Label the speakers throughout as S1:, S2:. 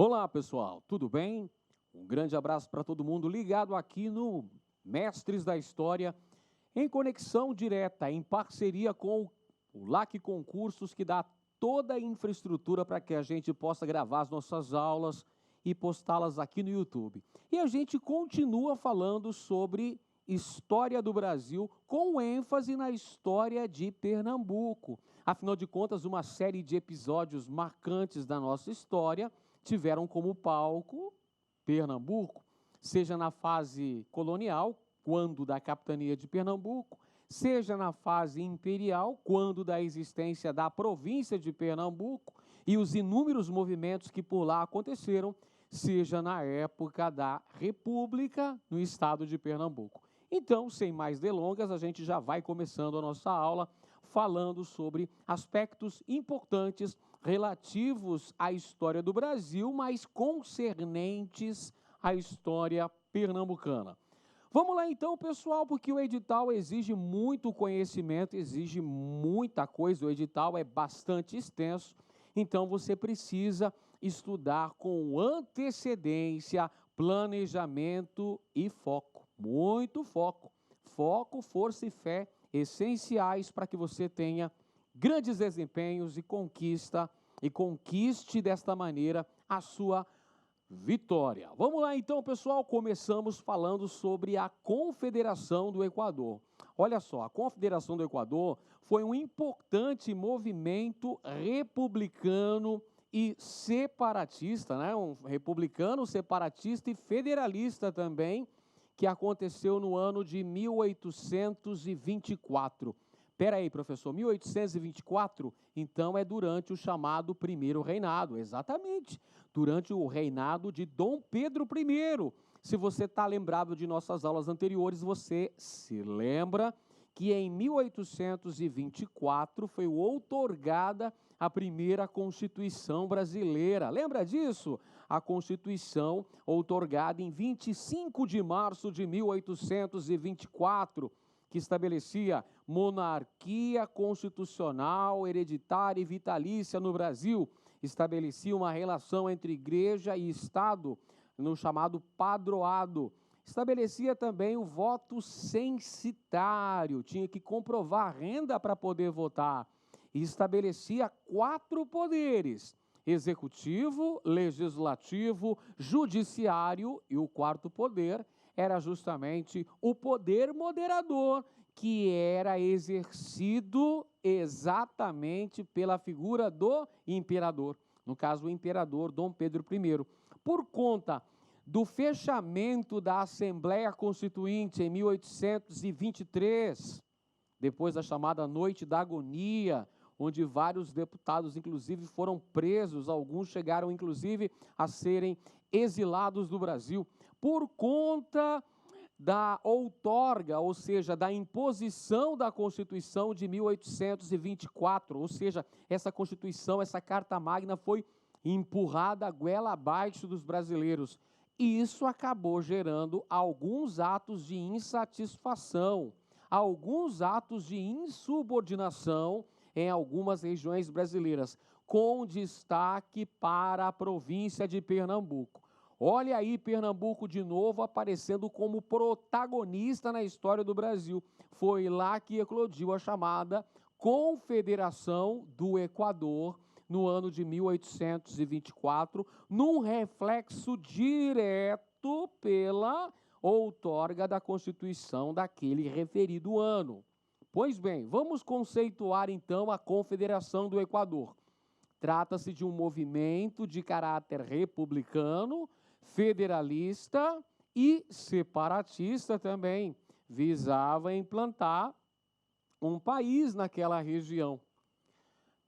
S1: Olá, pessoal, tudo bem? Um grande abraço para todo mundo ligado aqui no Mestres da História, em conexão direta, em parceria com o LAC Concursos, que dá toda a infraestrutura para que a gente possa gravar as nossas aulas e postá-las aqui no YouTube. E a gente continua falando sobre história do Brasil, com ênfase na história de Pernambuco. Afinal de contas, uma série de episódios marcantes da nossa história tiveram como palco Pernambuco, seja na fase colonial, quando da capitania de Pernambuco, seja na fase imperial, quando da existência da província de Pernambuco e os inúmeros movimentos que por lá aconteceram, seja na época da República no estado de Pernambuco. Então, sem mais delongas, a gente já vai começando a nossa aula falando sobre aspectos importantes relativos à história do Brasil, mas concernentes à história pernambucana. Vamos lá então, pessoal, porque o edital exige muito conhecimento, exige muita coisa, o edital é bastante extenso, então você precisa estudar com antecedência, planejamento e foco, muito foco. Foco, força e fé essenciais para que você tenha grandes desempenhos e conquiste desta maneira a sua vitória. Vamos lá então, pessoal, começamos falando sobre a Confederação do Equador. Olha só, a Confederação do Equador foi um importante movimento republicano e separatista, né? Um republicano, separatista e federalista também, que aconteceu no ano de 1824. Espera aí, professor, 1824? Então é durante o chamado Primeiro Reinado, exatamente, durante o reinado de Dom Pedro I. Se você está lembrado de nossas aulas anteriores, você se lembra que em 1824 foi outorgada a primeira Constituição brasileira. Lembra disso? A Constituição outorgada em 25 de março de 1824, que estabelecia monarquia constitucional, hereditária e vitalícia no Brasil, estabelecia uma relação entre igreja e Estado, no chamado padroado. Estabelecia também o voto censitário, tinha que comprovar renda para poder votar. E estabelecia 4 poderes: executivo, legislativo, judiciário, e o 4º poder era justamente o poder moderador, que era exercido exatamente pela figura do imperador, no caso o imperador Dom Pedro I. Por conta do fechamento da Assembleia Constituinte em 1823, depois da chamada Noite da Agonia, onde vários deputados, inclusive, foram presos, alguns chegaram, inclusive, a serem exilados do Brasil, por conta da outorga, ou seja, da imposição da Constituição de 1824, ou seja, essa Constituição, essa Carta Magna foi empurrada a goela abaixo dos brasileiros. E isso acabou gerando alguns atos de insatisfação, alguns atos de insubordinação em algumas regiões brasileiras, com destaque para a província de Pernambuco. Olha aí Pernambuco de novo aparecendo como protagonista na história do Brasil. Foi lá que eclodiu a chamada Confederação do Equador, no ano de 1824, num reflexo direto pela outorga da Constituição daquele referido ano. Pois bem, vamos conceituar então a Confederação do Equador. Trata-se de um movimento de caráter republicano, federalista e separatista também. Visava implantar um país naquela região.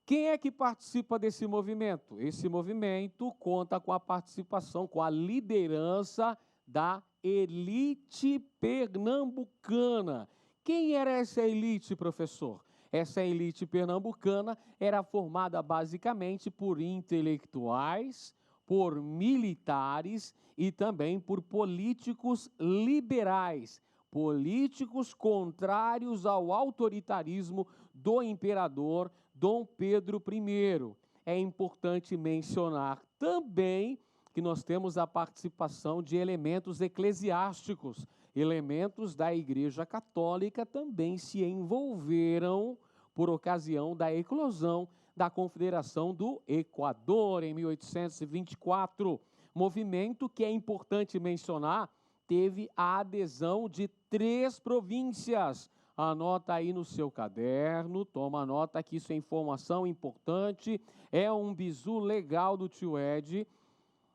S1: Quem é que participa desse movimento? Esse movimento conta com a participação, com a liderança da elite pernambucana. Quem era essa elite, professor? Essa elite pernambucana era formada basicamente por intelectuais, por militares e também por políticos liberais, políticos contrários ao autoritarismo do imperador Dom Pedro I. É importante mencionar também que nós temos a participação de elementos eclesiásticos. Elementos da Igreja Católica também se envolveram por ocasião da eclosão da Confederação do Equador, em 1824. Movimento que é importante mencionar, teve a adesão de 3 províncias. Anota aí no seu caderno, toma nota que isso é informação importante, é um bizu legal do tio Ed.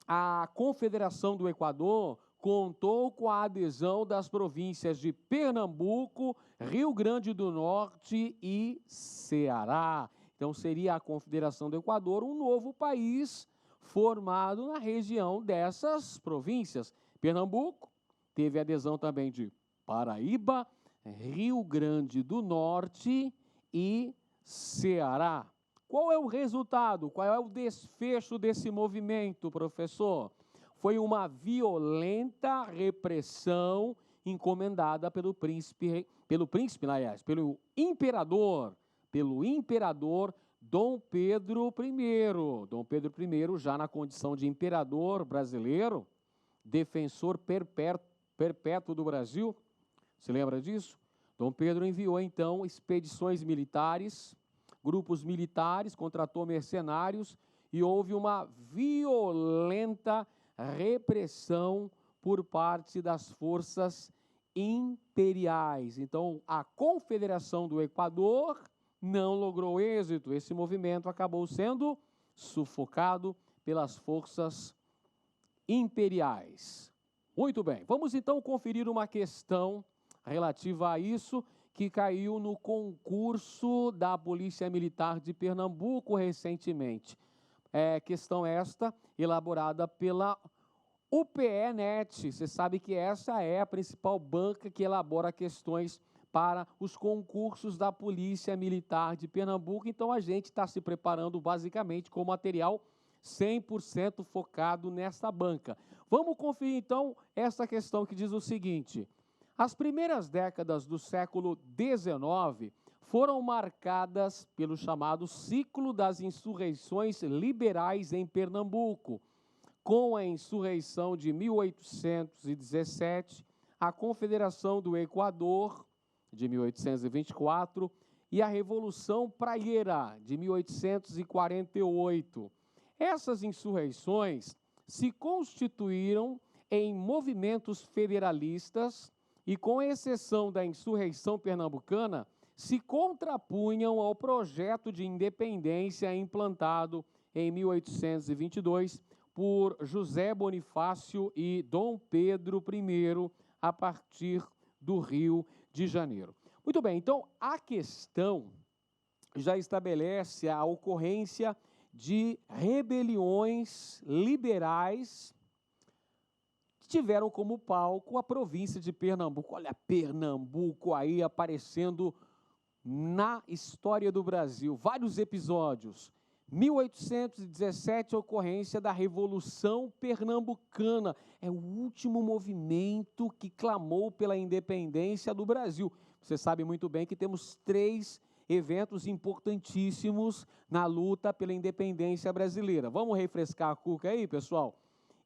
S1: A Confederação do Equador contou com a adesão das províncias de Pernambuco, Rio Grande do Norte e Ceará. Então, seria a Confederação do Equador um novo país formado na região dessas províncias. Pernambuco teve adesão também de Paraíba, Rio Grande do Norte e Ceará. Qual é o resultado? Qual é o desfecho desse movimento, professor? Foi uma violenta repressão encomendada pelo imperador Dom Pedro I. Dom Pedro I, já na condição de imperador brasileiro, defensor perpétuo do Brasil, se lembra disso? Dom Pedro enviou, então, expedições militares, grupos militares, contratou mercenários e houve uma violenta repressão por parte das forças imperiais. Então, a Confederação do Equador não logrou êxito. Esse movimento acabou sendo sufocado pelas forças imperiais. Muito bem, vamos então conferir uma questão relativa a isso, que caiu no concurso da Polícia Militar de Pernambuco recentemente. Questão esta elaborada pela UPE-NET. Você sabe que essa é a principal banca que elabora questões para os concursos da Polícia Militar de Pernambuco. Então, a gente está se preparando basicamente com material 100% focado nessa banca. Vamos conferir, então, essa questão que diz o seguinte: as primeiras décadas do século XIX foram marcadas pelo chamado ciclo das insurreições liberais em Pernambuco. Com a insurreição de 1817, a Confederação do Equador, de 1824, e a Revolução Praieira, de 1848. Essas insurreições se constituíram em movimentos federalistas e, com exceção da insurreição pernambucana, se contrapunham ao projeto de independência implantado em 1822 por José Bonifácio e Dom Pedro I, a partir do Rio de Janeiro. Muito bem, então a questão já estabelece a ocorrência de rebeliões liberais que tiveram como palco a província de Pernambuco. Olha, Pernambuco aí aparecendo na história do Brasil, vários episódios. 1817, a ocorrência da Revolução Pernambucana. É o último movimento que clamou pela independência do Brasil. Você sabe muito bem que temos 3 eventos importantíssimos na luta pela independência brasileira. Vamos refrescar a cuca aí, pessoal?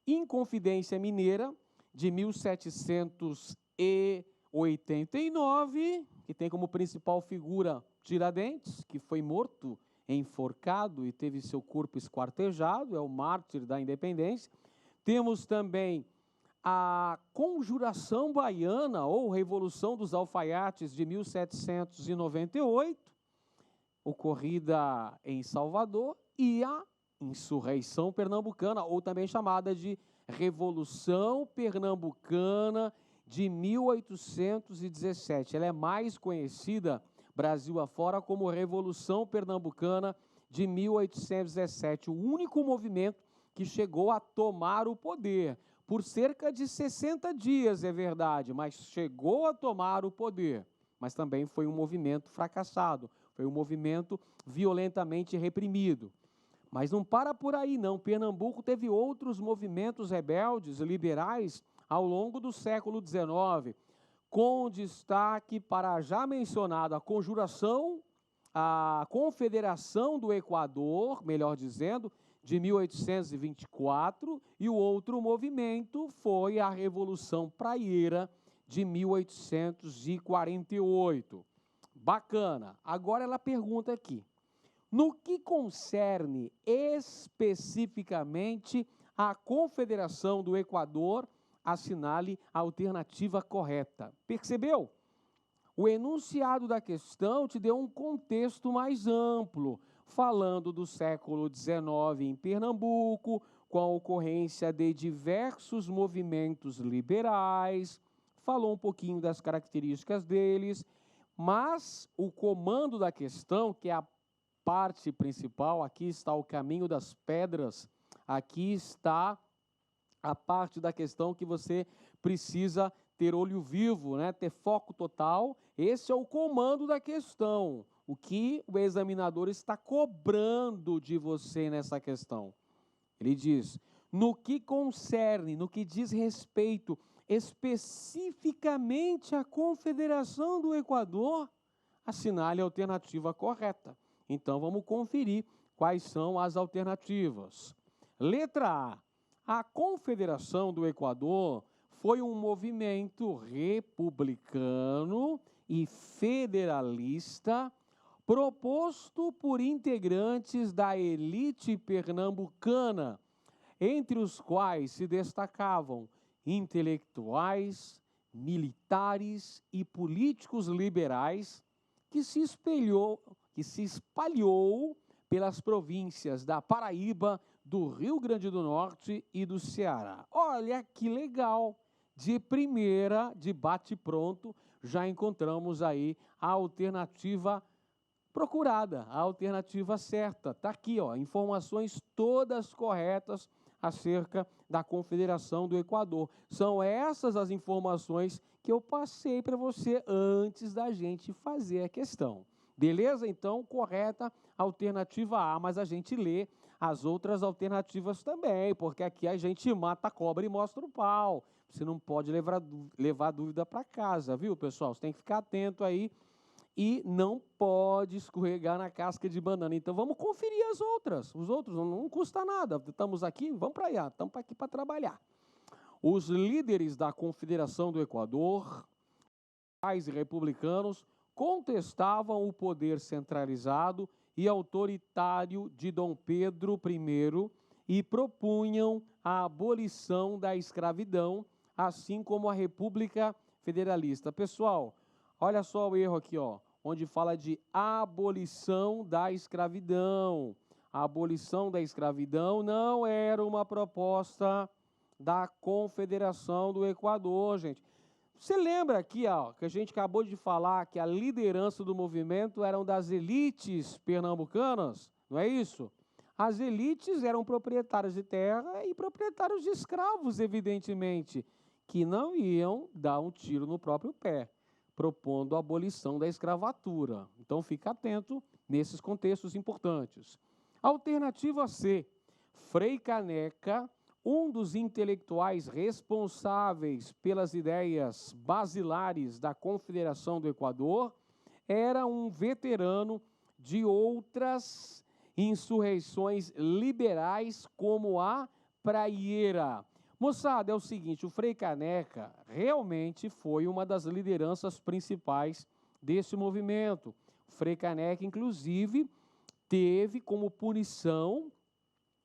S1: Inconfidência Mineira, de 1789, que tem como principal figura Tiradentes, que foi morto, enforcado e teve seu corpo esquartejado, é o mártir da independência. Temos também a Conjuração Baiana, ou Revolução dos Alfaiates, de 1798, ocorrida em Salvador, e a Insurreição Pernambucana, ou também chamada de Revolução Pernambucana de 1817. Ela é mais conhecida Brasil afora como Revolução Pernambucana de 1817, o único movimento que chegou a tomar o poder, por cerca de 60 dias, é verdade, mas chegou a tomar o poder, mas também foi um movimento fracassado, foi um movimento violentamente reprimido. Mas não para por aí não, Pernambuco teve outros movimentos rebeldes, liberais, ao longo do século XIX, com destaque para a já mencionada Conjuração, a Confederação do Equador, melhor dizendo, de 1824, e o outro movimento foi a Revolução Praieira de 1848. Bacana. Agora ela pergunta aqui: no que concerne especificamente a Confederação do Equador, assinale a alternativa correta. Percebeu? O enunciado da questão te deu um contexto mais amplo, falando do século XIX em Pernambuco, com a ocorrência de diversos movimentos liberais, falou um pouquinho das características deles, mas o comando da questão, que é a parte principal, aqui está o caminho das pedras, aqui está a parte da questão que você precisa ter olho vivo, né? Ter foco total. Esse é o comando da questão, o que o examinador está cobrando de você nessa questão. Ele diz: no que concerne, no que diz respeito especificamente à Confederação do Equador, assinale a alternativa correta. Então, vamos conferir quais são as alternativas. Letra A. A Confederação do Equador foi um movimento republicano e federalista proposto por integrantes da elite pernambucana, entre os quais se destacavam intelectuais, militares e políticos liberais, que se espalhou pelas províncias da Paraíba, do Rio Grande do Norte e do Ceará. Olha que legal! De primeira, de bate-pronto, já encontramos aí a alternativa procurada, a alternativa certa. Está aqui, ó, informações todas corretas acerca da Confederação do Equador. São essas as informações que eu passei para você antes da gente fazer a questão. Beleza? Então, correta, alternativa A, mas a gente lê as outras alternativas também, porque aqui a gente mata a cobra e mostra o pau. Você não pode levar dúvida para casa, viu, pessoal? Você tem que ficar atento aí e não pode escorregar na casca de banana. Então, vamos conferir as outras. Os outros não custa nada. Estamos aqui, vamos para allá, estamos aqui para trabalhar. Os líderes da Confederação do Equador, e republicanos, contestavam o poder centralizado e autoritário de Dom Pedro I e propunham a abolição da escravidão, assim como a República Federalista. Pessoal, olha só o erro aqui, ó, onde fala de abolição da escravidão. A abolição da escravidão não era uma proposta da Confederação do Equador, gente. Você lembra aqui, ó, que a gente acabou de falar que a liderança do movimento eram das elites pernambucanas? Não é isso? As elites eram proprietários de terra e proprietários de escravos, evidentemente, que não iam dar um tiro no próprio pé, propondo a abolição da escravatura. Então, fica atento nesses contextos importantes. Alternativa C. Frei Caneca, um dos intelectuais responsáveis pelas ideias basilares da Confederação do Equador, era um veterano de outras insurreições liberais, como a Praieira. Moçada, é o seguinte, o Frei Caneca realmente foi uma das lideranças principais desse movimento. O Frei Caneca, inclusive, teve como punição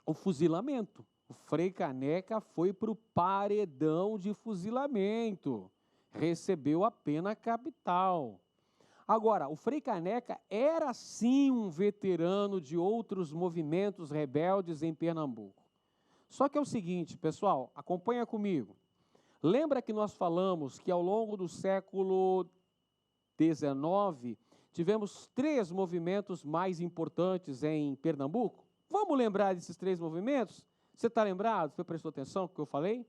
S1: o fuzilamento. O Frei Caneca foi para o paredão de fuzilamento, recebeu a pena capital. Agora, o Frei Caneca era sim um veterano de outros movimentos rebeldes em Pernambuco. Só que é o seguinte, pessoal, acompanha comigo. Lembra que nós falamos que ao longo do século XIX tivemos 3 movimentos mais importantes em Pernambuco? Vamos lembrar desses 3 movimentos? Você está lembrado? Você prestou atenção no que eu falei?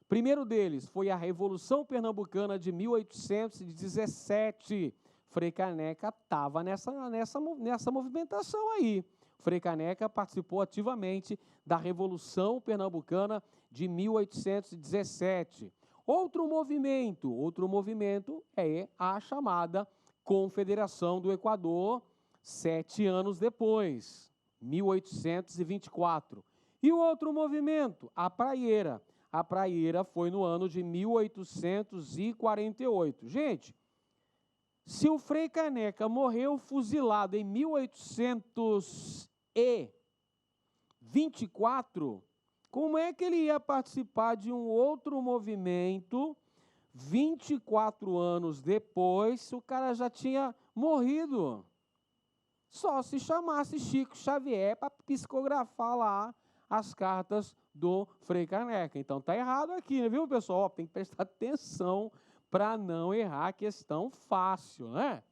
S1: Primeiro deles foi a Revolução Pernambucana de 1817. Frei Caneca estava nessa movimentação aí. Frei Caneca participou ativamente da Revolução Pernambucana de 1817. Outro movimento é a chamada Confederação do Equador, 7 anos depois. 1824. E o outro movimento, a praieira. A praieira foi no ano de 1848. Gente, se o Frei Caneca morreu fuzilado em 1824, como é que ele ia participar de um outro movimento 24 anos depois, se o cara já tinha morrido? Só se chamasse Chico Xavier para psicografar lá as cartas do Frei Caneca. Então tá errado aqui, viu, pessoal? Tem que prestar atenção para não errar, questão fácil, né?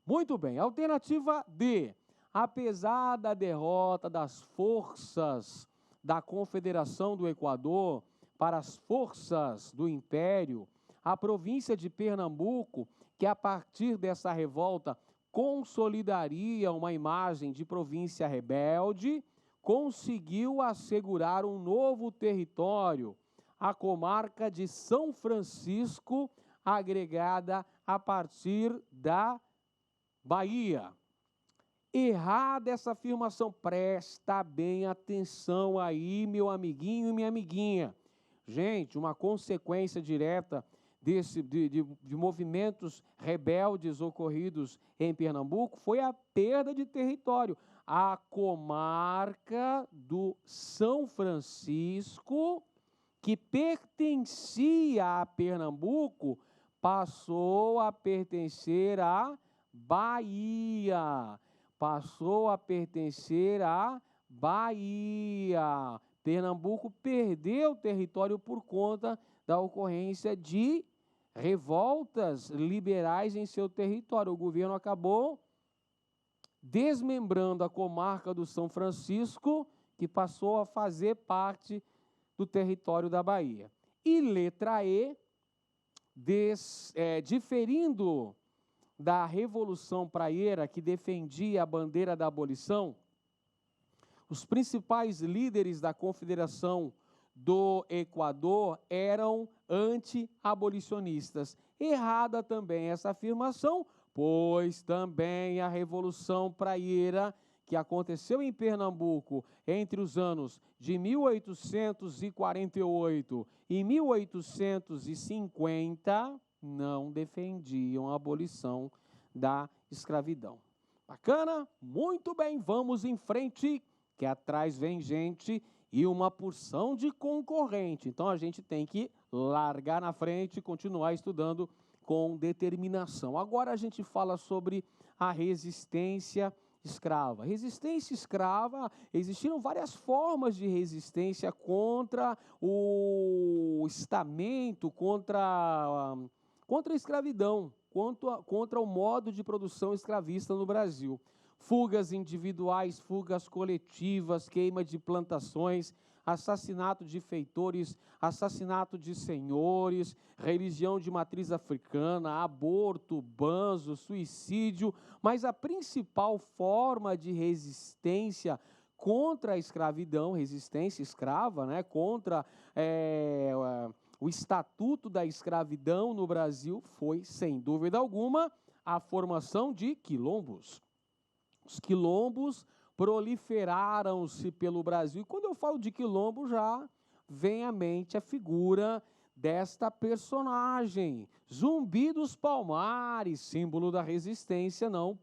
S1: Muito bem, alternativa D. Apesar da derrota das forças da Confederação do Equador para as forças do Império, a província de Pernambuco, que a partir dessa revolta consolidaria uma imagem de província rebelde, conseguiu assegurar um novo território, a comarca de São Francisco, agregada a partir da Bahia. Errada essa afirmação, presta bem atenção aí, meu amiguinho e minha amiguinha. Gente, uma consequência direta de movimentos rebeldes ocorridos em Pernambuco foi a perda de território. A comarca do São Francisco, que pertencia a Pernambuco, passou a pertencer à Bahia. Passou a pertencer à Bahia. Pernambuco perdeu território por conta da ocorrência de revoltas liberais em seu território. O governo acabou desmembrando a comarca do São Francisco, que passou a fazer parte do território da Bahia. E letra E, diferindo da Revolução Praieira, que defendia a bandeira da abolição, os principais líderes da Confederação do Equador eram anti-abolicionistas. Errada também essa afirmação, pois também a Revolução Praieira, que aconteceu em Pernambuco entre os anos de 1848 e 1850, não defendiam a abolição da escravidão. Bacana? Muito bem, vamos em frente, que atrás vem gente e uma porção de concorrente. Então, a gente tem que largar na frente e continuar estudando com determinação. Agora, a gente fala sobre a resistência escrava. Resistência escrava, existiram várias formas de resistência contra o estamento, contra a escravidão, contra o modo de produção escravista no Brasil. Fugas individuais, fugas coletivas, queima de plantações, assassinato de feitores, assassinato de senhores, religião de matriz africana, aborto, banzo, suicídio, mas a principal forma de resistência contra a escravidão, resistência escrava, né, contra o Estatuto da Escravidão no Brasil, foi, sem dúvida alguma, a formação de quilombos. Os quilombos proliferaram-se pelo Brasil. E quando eu falo de quilombo, já vem à mente a figura desta personagem, Zumbi dos Palmares, símbolo da resistência, não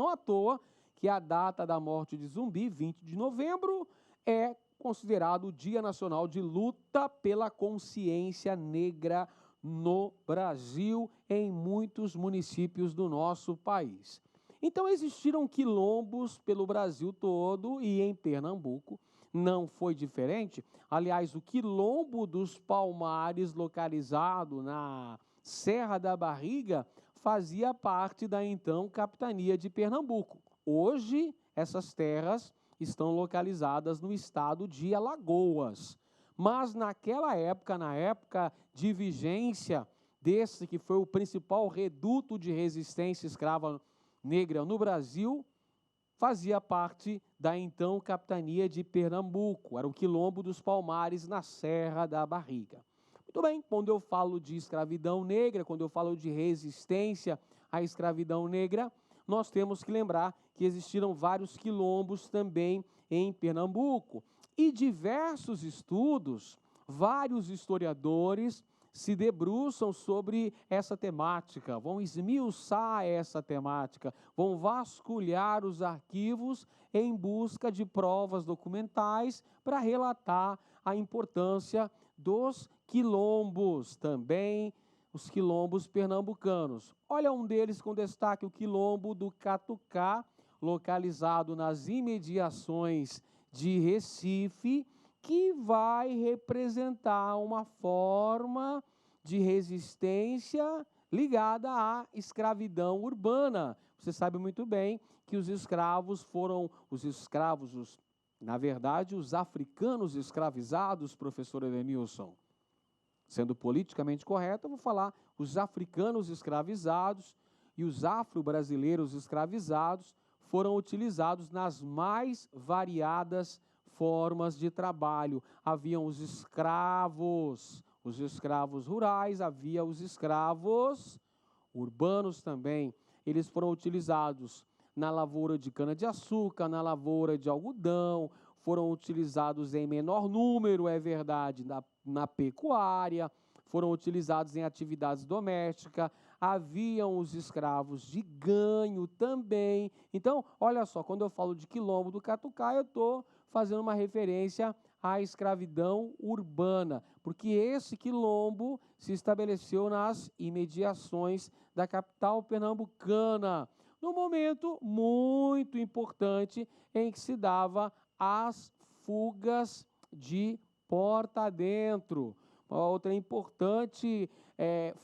S1: à toa que a data da morte de Zumbi, 20 de novembro, é considerado o Dia Nacional de Luta pela Consciência Negra no Brasil, em muitos municípios do nosso país. Então, existiram quilombos pelo Brasil todo e em Pernambuco não foi diferente. Aliás, o Quilombo dos Palmares, localizado na Serra da Barriga, fazia parte da então Capitania de Pernambuco. Hoje, essas terras estão localizadas no estado de Alagoas. Mas naquela época, na época de vigência desse que foi o principal reduto de resistência escrava negra no Brasil, fazia parte da então Capitania de Pernambuco, era o Quilombo dos Palmares na Serra da Barriga. Muito bem, quando eu falo de escravidão negra, quando eu falo de resistência à escravidão negra, nós temos que lembrar que existiram vários quilombos também em Pernambuco. E diversos estudos, vários historiadores se debruçam sobre essa temática, vão esmiuçar essa temática, vão vasculhar os arquivos em busca de provas documentais para relatar a importância dos quilombos, também os quilombos pernambucanos. Olha um deles com destaque, o quilombo do Catucá, localizado nas imediações de Recife, que vai representar uma forma de resistência ligada à escravidão urbana. Você sabe muito bem que os escravos, na verdade, os africanos escravizados, professor Edenilson. Sendo politicamente correto, eu vou falar os africanos escravizados e os afro-brasileiros escravizados foram utilizados nas mais variadas formas de trabalho. Haviam os escravos rurais, havia os escravos urbanos também. Eles foram utilizados na lavoura de cana-de-açúcar, na lavoura de algodão, foram utilizados em menor número, é verdade, na pecuária, foram utilizados em atividades domésticas, haviam os escravos de ganho também. Então, olha só, quando eu falo de quilombo do Catucá, eu estou fazendo uma referência à escravidão urbana, porque esse quilombo se estabeleceu nas imediações da capital pernambucana, num momento muito importante em que se dava as fugas de porta adentro. Uma outra importante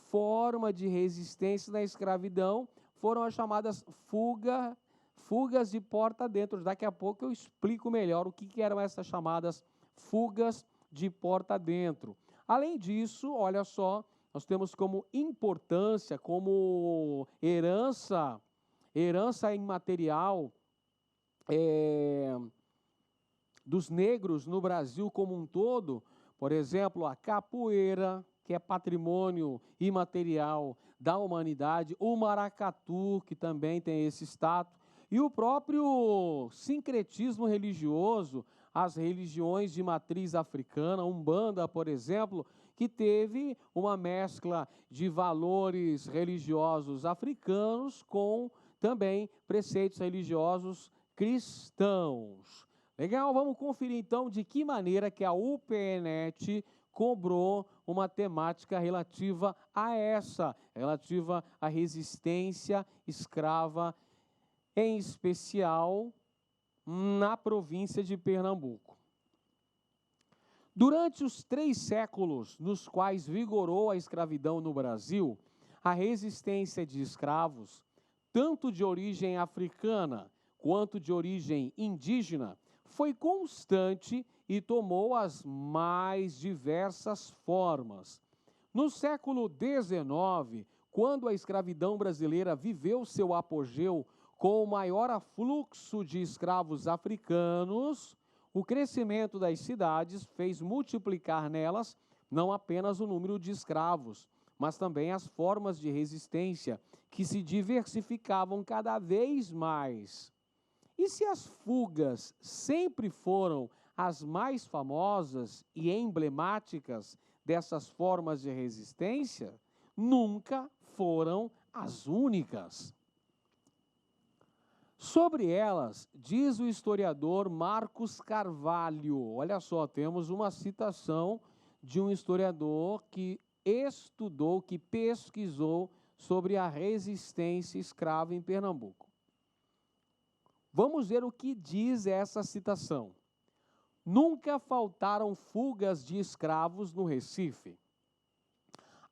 S1: forma de resistência da escravidão foram as chamadas fugas de porta adentro. Daqui a pouco eu explico melhor o que eram essas chamadas fugas de porta adentro. Além disso, olha só, nós temos como importância, como herança imaterial dos negros no Brasil como um todo, por exemplo, a capoeira, que é patrimônio imaterial da humanidade, o maracatu, que também tem esse status, e o próprio sincretismo religioso, as religiões de matriz africana, Umbanda, por exemplo, que teve uma mescla de valores religiosos africanos com também preceitos religiosos cristãos. Legal? Vamos conferir então de que maneira que a UPNet cobrou uma temática relativa à resistência escrava, em especial na província de Pernambuco. Durante os 3 séculos nos quais vigorou a escravidão no Brasil, a resistência de escravos, tanto de origem africana quanto de origem indígena, foi constante e tomou as mais diversas formas. No século XIX, quando a escravidão brasileira viveu seu apogeu com o maior afluxo de escravos africanos, o crescimento das cidades fez multiplicar nelas não apenas o número de escravos, mas também as formas de resistência, que se diversificavam cada vez mais. E se as fugas sempre foram as mais famosas e emblemáticas dessas formas de resistência, nunca foram as únicas. Sobre elas, diz o historiador Marcos Carvalho, olha só, temos uma citação de um historiador que estudou, que pesquisou sobre a resistência escrava em Pernambuco. Vamos ver o que diz essa citação. Nunca faltaram fugas de escravos no Recife.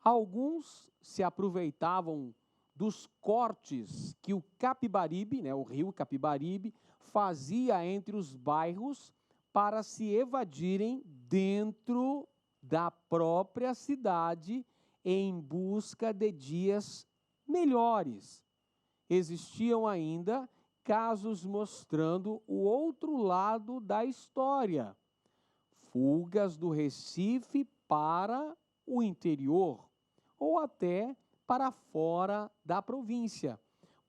S1: Alguns se aproveitavam dos cortes que o Capibaribe, o rio Capibaribe, fazia entre os bairros para se evadirem dentro da própria cidade em busca de dias melhores. Existiam ainda casos mostrando o outro lado da história. Fugas do Recife para o interior ou até para fora da província,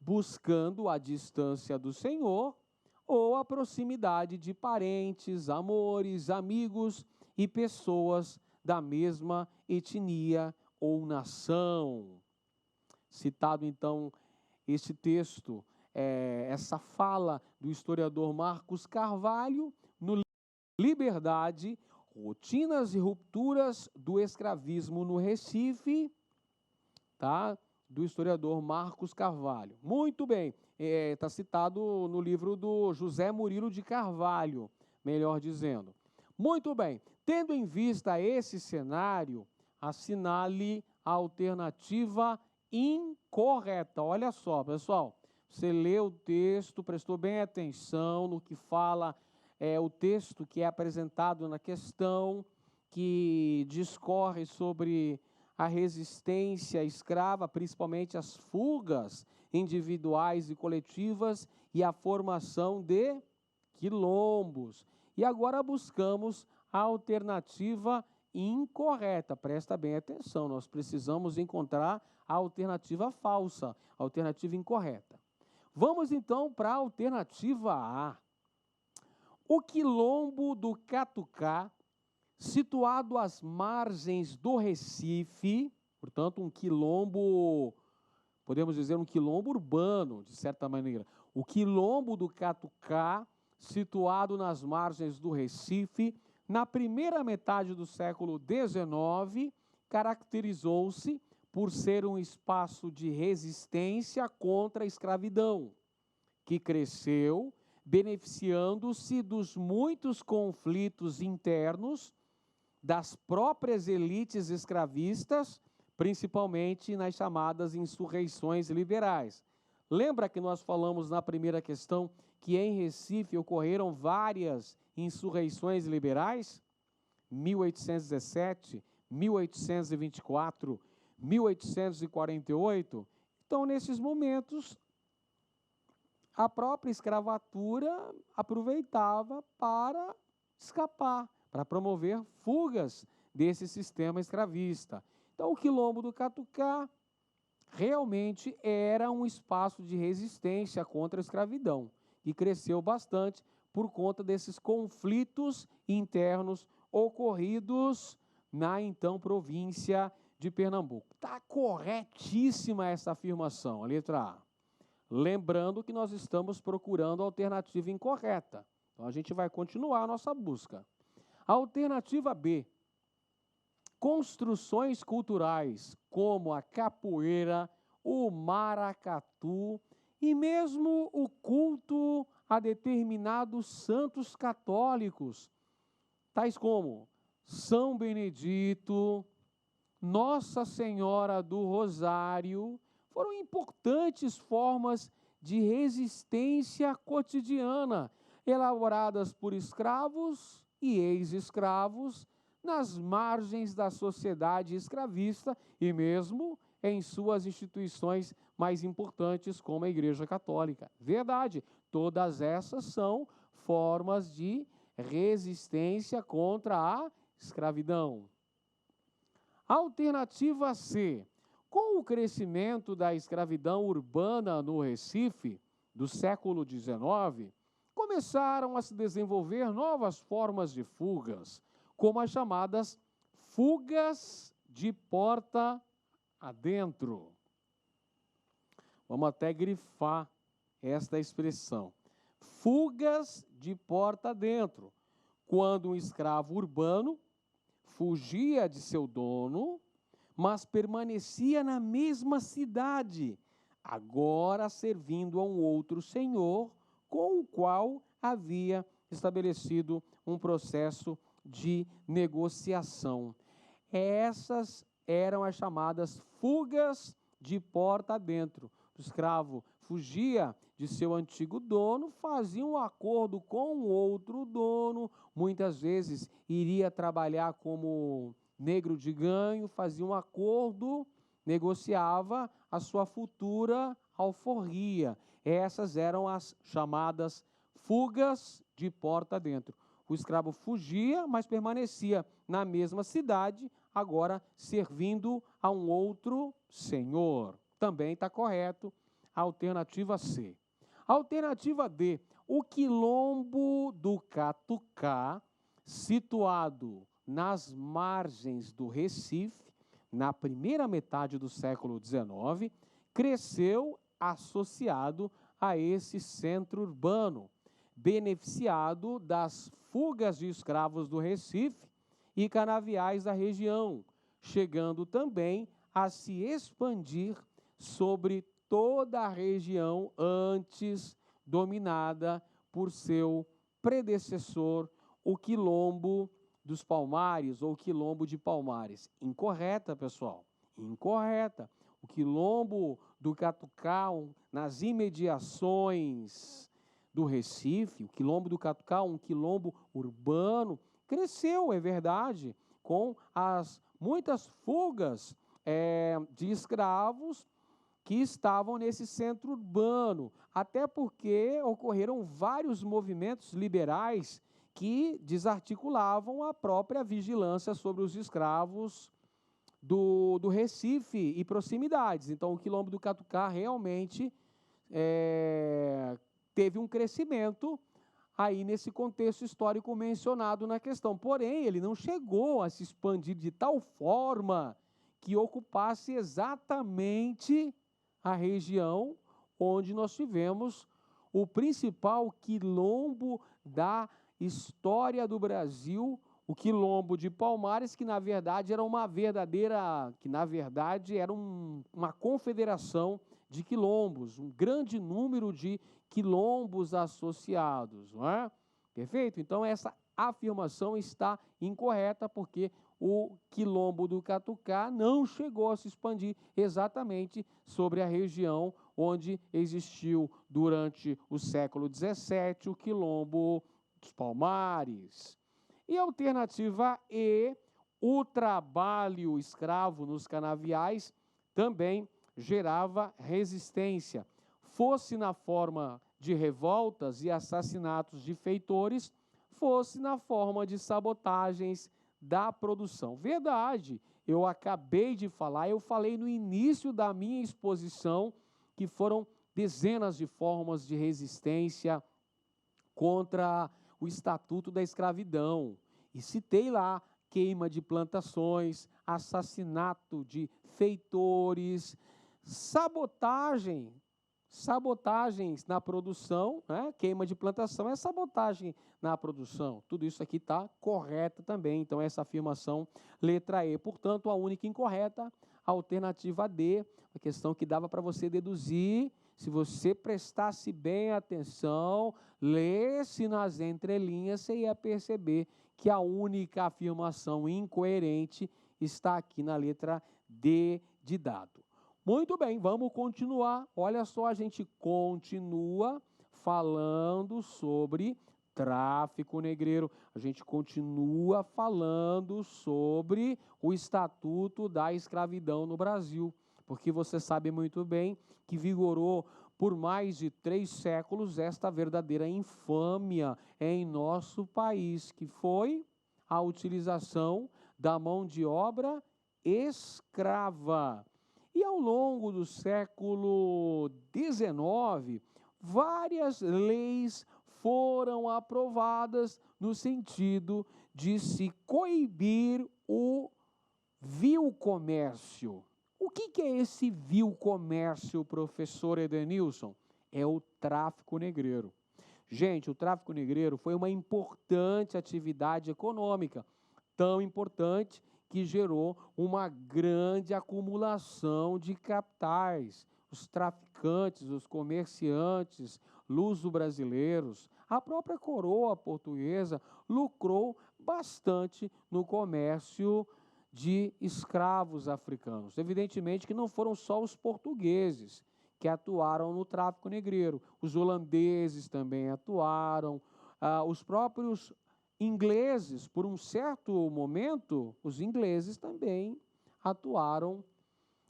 S1: buscando a distância do Senhor ou a proximidade de parentes, amores, amigos e pessoas da mesma etnia ou nação. Citado, então, este texto, essa fala do historiador Marcos Carvalho, no Liberdade, Rotinas e Rupturas do Escravismo no Recife, tá? Do historiador Marcos Carvalho. Muito bem, está citado no livro do José Murilo de Carvalho, melhor dizendo. Muito bem, tendo em vista esse cenário, assinale a alternativa incorreta. Olha só, pessoal, você leu o texto, prestou bem atenção no que fala o texto que é apresentado na questão, que discorre sobre a resistência escrava, principalmente as fugas individuais e coletivas e a formação de quilombos. E agora buscamos a alternativa incorreta. Presta bem atenção, nós precisamos encontrar a alternativa falsa, a alternativa incorreta. Vamos então para a alternativa A. O quilombo do Catucá, situado às margens do Recife, portanto, um quilombo, podemos dizer um quilombo urbano, de certa maneira. O quilombo do Catucá, situado nas margens do Recife, na primeira metade do século XIX, caracterizou-se por ser um espaço de resistência contra a escravidão, que cresceu beneficiando-se dos muitos conflitos internos das próprias elites escravistas, principalmente nas chamadas insurreições liberais. Lembra que nós falamos na primeira questão que em Recife ocorreram várias insurreições liberais? 1817, 1824, 1848. Então, nesses momentos, a própria escravatura aproveitava para escapar, para promover fugas desse sistema escravista. Então, o quilombo do Catucá realmente era um espaço de resistência contra a escravidão, que cresceu bastante por conta desses conflitos internos ocorridos na então província de Pernambuco. Está corretíssima essa afirmação, a letra A. Lembrando que nós estamos procurando a alternativa incorreta. Então, a gente vai continuar a nossa busca. A alternativa B. Construções culturais, como a capoeira, o maracatu e mesmo o culto a determinados santos católicos, tais como São Benedito, Nossa Senhora do Rosário, foram importantes formas de resistência cotidiana, elaboradas por escravos e ex-escravos nas margens da sociedade escravista e mesmo em suas instituições mais importantes, como a Igreja Católica. Verdade, todas essas são formas de resistência contra a escravidão. Alternativa C. Com o crescimento da escravidão urbana no Recife, do século XIX, começaram a se desenvolver novas formas de fugas, como as chamadas fugas de porta adentro. Vamos até grifar esta expressão. Fugas de porta adentro. Quando um escravo urbano fugia de seu dono, mas permanecia na mesma cidade, agora servindo a um outro senhor, com o qual havia estabelecido um processo de negociação. Essas eram as chamadas fugas de porta adentro. O escravo fugia de seu antigo dono, fazia um acordo com outro dono, muitas vezes iria trabalhar como negro de ganho, fazia um acordo, negociava a sua futura alforria. Essas eram as chamadas fugas de porta adentro. O escravo fugia, mas permanecia na mesma cidade, agora servindo a um outro senhor. Também está correto a alternativa C. A alternativa D. O Quilombo do Catucá, situado nas margens do Recife, na primeira metade do século XIX, cresceu associado a esse centro urbano, beneficiado das fugas de escravos do Recife e canaviais da região, chegando também a se expandir sobre toda a região antes dominada por seu predecessor, o Quilombo dos Palmares ou Quilombo de Palmares. Incorreta, pessoal, incorreta. O Quilombo do Catucá, nas imediações do Recife, o Quilombo do Catucá, um quilombo urbano, cresceu, é verdade, com as muitas fugas de escravos que estavam nesse centro urbano, até porque ocorreram vários movimentos liberais que desarticulavam a própria vigilância sobre os escravos do Recife e proximidades. Então, o Quilombo do Catucá realmente teve um crescimento aí nesse contexto histórico mencionado na questão. Porém, ele não chegou a se expandir de tal forma que ocupasse exatamente a região onde nós tivemos o principal quilombo da história do Brasil, o Quilombo de Palmares, que na verdade era uma uma confederação de quilombos, um grande número de quilombos associados, não é? Perfeito? Então essa afirmação está incorreta, porque o Quilombo do Catucá não chegou a se expandir exatamente sobre a região onde existiu durante o século XVII o Quilombo dos Palmares. E a alternativa E, o trabalho escravo nos canaviais também gerava resistência, fosse na forma de revoltas e assassinatos de feitores, fosse na forma de sabotagens da produção. Verdade, eu acabei de falar, eu falei no início da minha exposição que foram dezenas de formas de resistência contra o Estatuto da Escravidão. E citei lá queima de plantações, assassinato de feitores, sabotagens na produção, né? Queima de plantação é sabotagem na produção. Tudo isso aqui está correto também. Então, essa afirmação, letra E. Portanto, a única incorreta, a alternativa D, a questão que dava para você deduzir, se você prestasse bem atenção, lesse nas entrelinhas, você ia perceber que a única afirmação incoerente está aqui na letra D de dado. Muito bem, vamos continuar. Olha só, a gente continua falando sobre tráfico negreiro. A gente continua falando sobre o Estatuto da Escravidão no Brasil, porque você sabe muito bem que vigorou por mais de 3 séculos esta verdadeira infâmia em nosso país, que foi a utilização da mão de obra escrava. E ao longo do século XIX, várias leis foram aprovadas no sentido de se coibir o vil comércio. O que é esse vil comércio, professor Edenilson? É o tráfico negreiro. Gente, o tráfico negreiro foi uma importante atividade econômica, tão importante que gerou uma grande acumulação de capitais. Os traficantes, os comerciantes luso-brasileiros, a própria coroa portuguesa lucrou bastante no comércio de escravos africanos. Evidentemente que não foram só os portugueses que atuaram no tráfico negreiro, os holandeses também atuaram, os próprios ingleses, por um certo momento, os ingleses também atuaram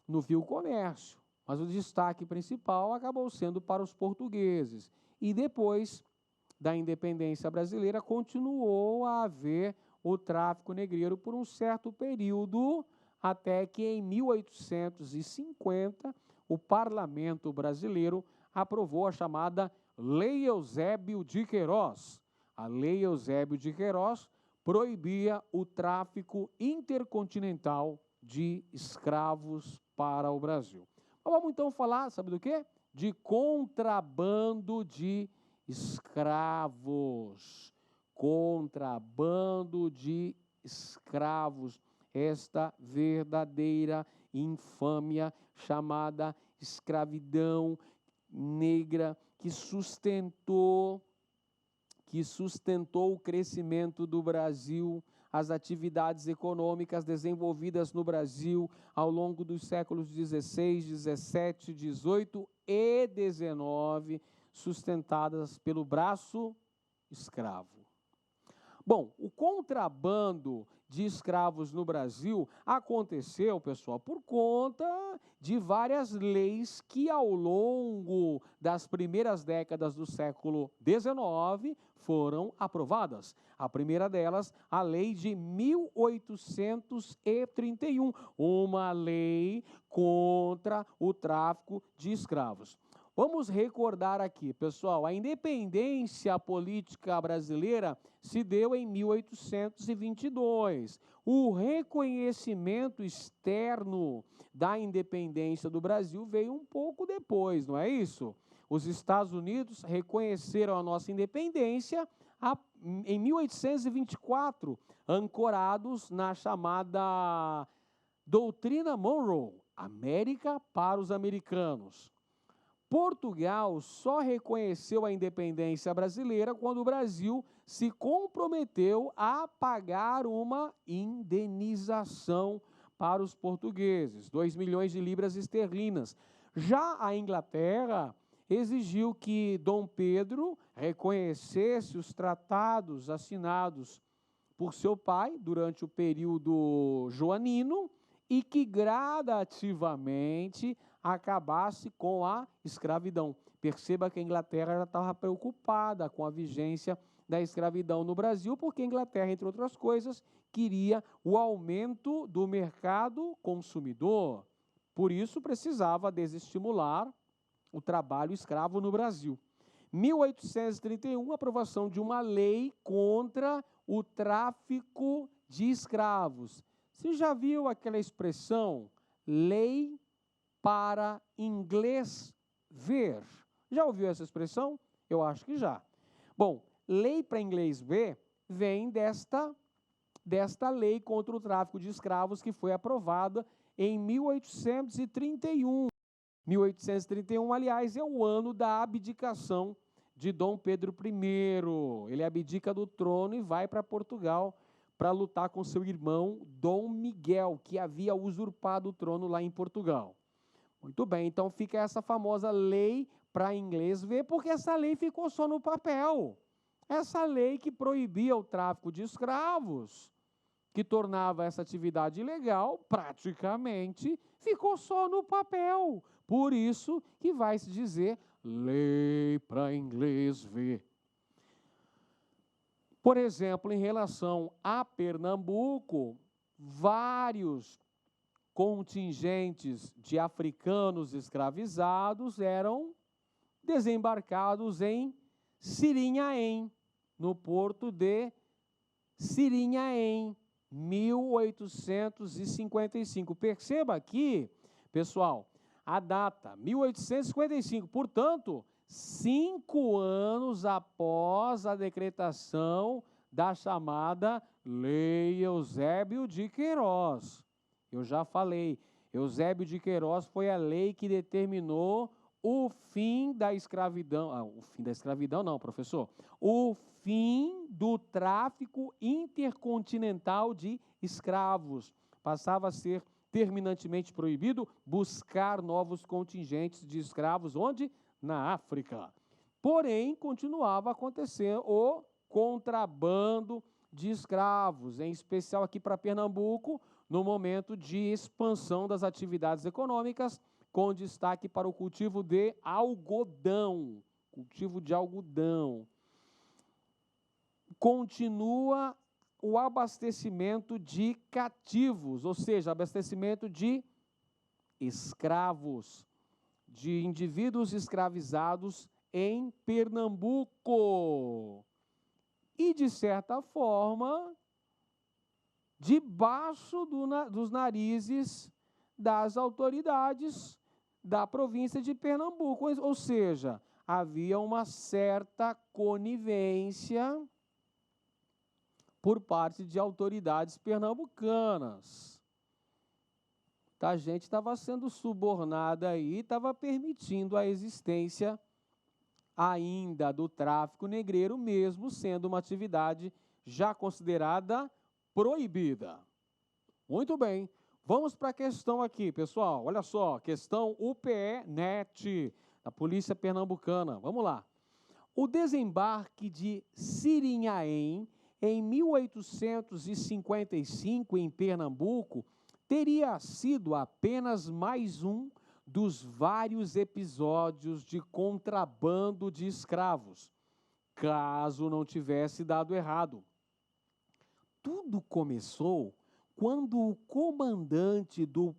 S1: no vil comércio, mas o destaque principal acabou sendo para os portugueses. E depois da independência brasileira, continuou a haver o tráfico negreiro por um certo período, até que em 1850 o parlamento brasileiro aprovou a chamada Lei Eusébio de Queiroz. A Lei Eusébio de Queiroz proibia o tráfico intercontinental de escravos para o Brasil. Mas vamos então falar, sabe do quê? De contrabando de escravos. Contrabando de escravos. Esta verdadeira infâmia chamada escravidão negra que sustentou o crescimento do Brasil, as atividades econômicas desenvolvidas no Brasil ao longo dos séculos XVI, XVII, XVIII e XIX, sustentadas pelo braço escravo. Bom, o contrabando de escravos no Brasil aconteceu, pessoal, por conta de várias leis que ao longo das primeiras décadas do século XIX foram aprovadas. A primeira delas, a lei de 1831, uma lei contra o tráfico de escravos. Vamos recordar aqui, pessoal, a independência política brasileira se deu em 1822. O reconhecimento externo da independência do Brasil veio um pouco depois, não é isso? Os Estados Unidos reconheceram a nossa independência em 1824, ancorados na chamada Doutrina Monroe, América para os americanos. Portugal só reconheceu a independência brasileira quando o Brasil se comprometeu a pagar uma indenização para os portugueses, 2 milhões de libras esterlinas. Já a Inglaterra exigiu que Dom Pedro reconhecesse os tratados assinados por seu pai durante o período joanino e que gradativamente acabasse com a escravidão. Perceba que a Inglaterra já estava preocupada com a vigência da escravidão no Brasil, porque a Inglaterra, entre outras coisas, queria o aumento do mercado consumidor. Por isso, precisava desestimular o trabalho escravo no Brasil. 1831, aprovação de uma lei contra o tráfico de escravos. Você já viu aquela expressão, lei para inglês ver? Já ouviu essa expressão? Eu acho que já. Bom, lei para inglês ver vem desta lei contra o tráfico de escravos que foi aprovada em 1831. 1831, aliás, é o ano da abdicação de Dom Pedro I. Ele abdica do trono e vai para Portugal para lutar com seu irmão Dom Miguel, que havia usurpado o trono lá em Portugal. Muito bem, então fica essa famosa lei para inglês ver, porque essa lei ficou só no papel. Essa lei que proibia o tráfico de escravos, que tornava essa atividade ilegal, praticamente ficou só no papel. Por isso que vai se dizer lei para inglês ver. Por exemplo, em relação a Pernambuco, vários contingentes de africanos escravizados eram desembarcados em Sirinhaém, no porto de Sirinhaém, 1855. Perceba aqui, pessoal, a data, 1855, portanto, 5 anos após a decretação da chamada Lei Eusébio de Queiroz. Eu já falei, Eusébio de Queiroz foi a lei que determinou o fim da escravidão. O fim da escravidão não, professor. O fim do tráfico intercontinental de escravos. Passava a ser terminantemente proibido buscar novos contingentes de escravos. Onde? Na África. Porém, continuava a acontecer o contrabando de escravos, em especial aqui para Pernambuco, no momento de expansão das atividades econômicas, com destaque para o cultivo de algodão. Cultivo de algodão. Continua o abastecimento de cativos, ou seja, abastecimento de escravos, de indivíduos escravizados em Pernambuco. E, de certa forma, debaixo dos narizes das autoridades da província de Pernambuco. Ou seja, havia uma certa conivência por parte de autoridades pernambucanas. A gente estava sendo subornada aí, estava permitindo a existência ainda do tráfico negreiro, mesmo sendo uma atividade já considerada proibida. Muito bem, vamos para a questão aqui, pessoal. Olha só, questão UPE-NET, da Polícia Pernambucana. Vamos lá. O desembarque de Sirinhaém, em 1855, em Pernambuco, teria sido apenas mais um dos vários episódios de contrabando de escravos, caso não tivesse dado errado. Tudo começou quando o comandante do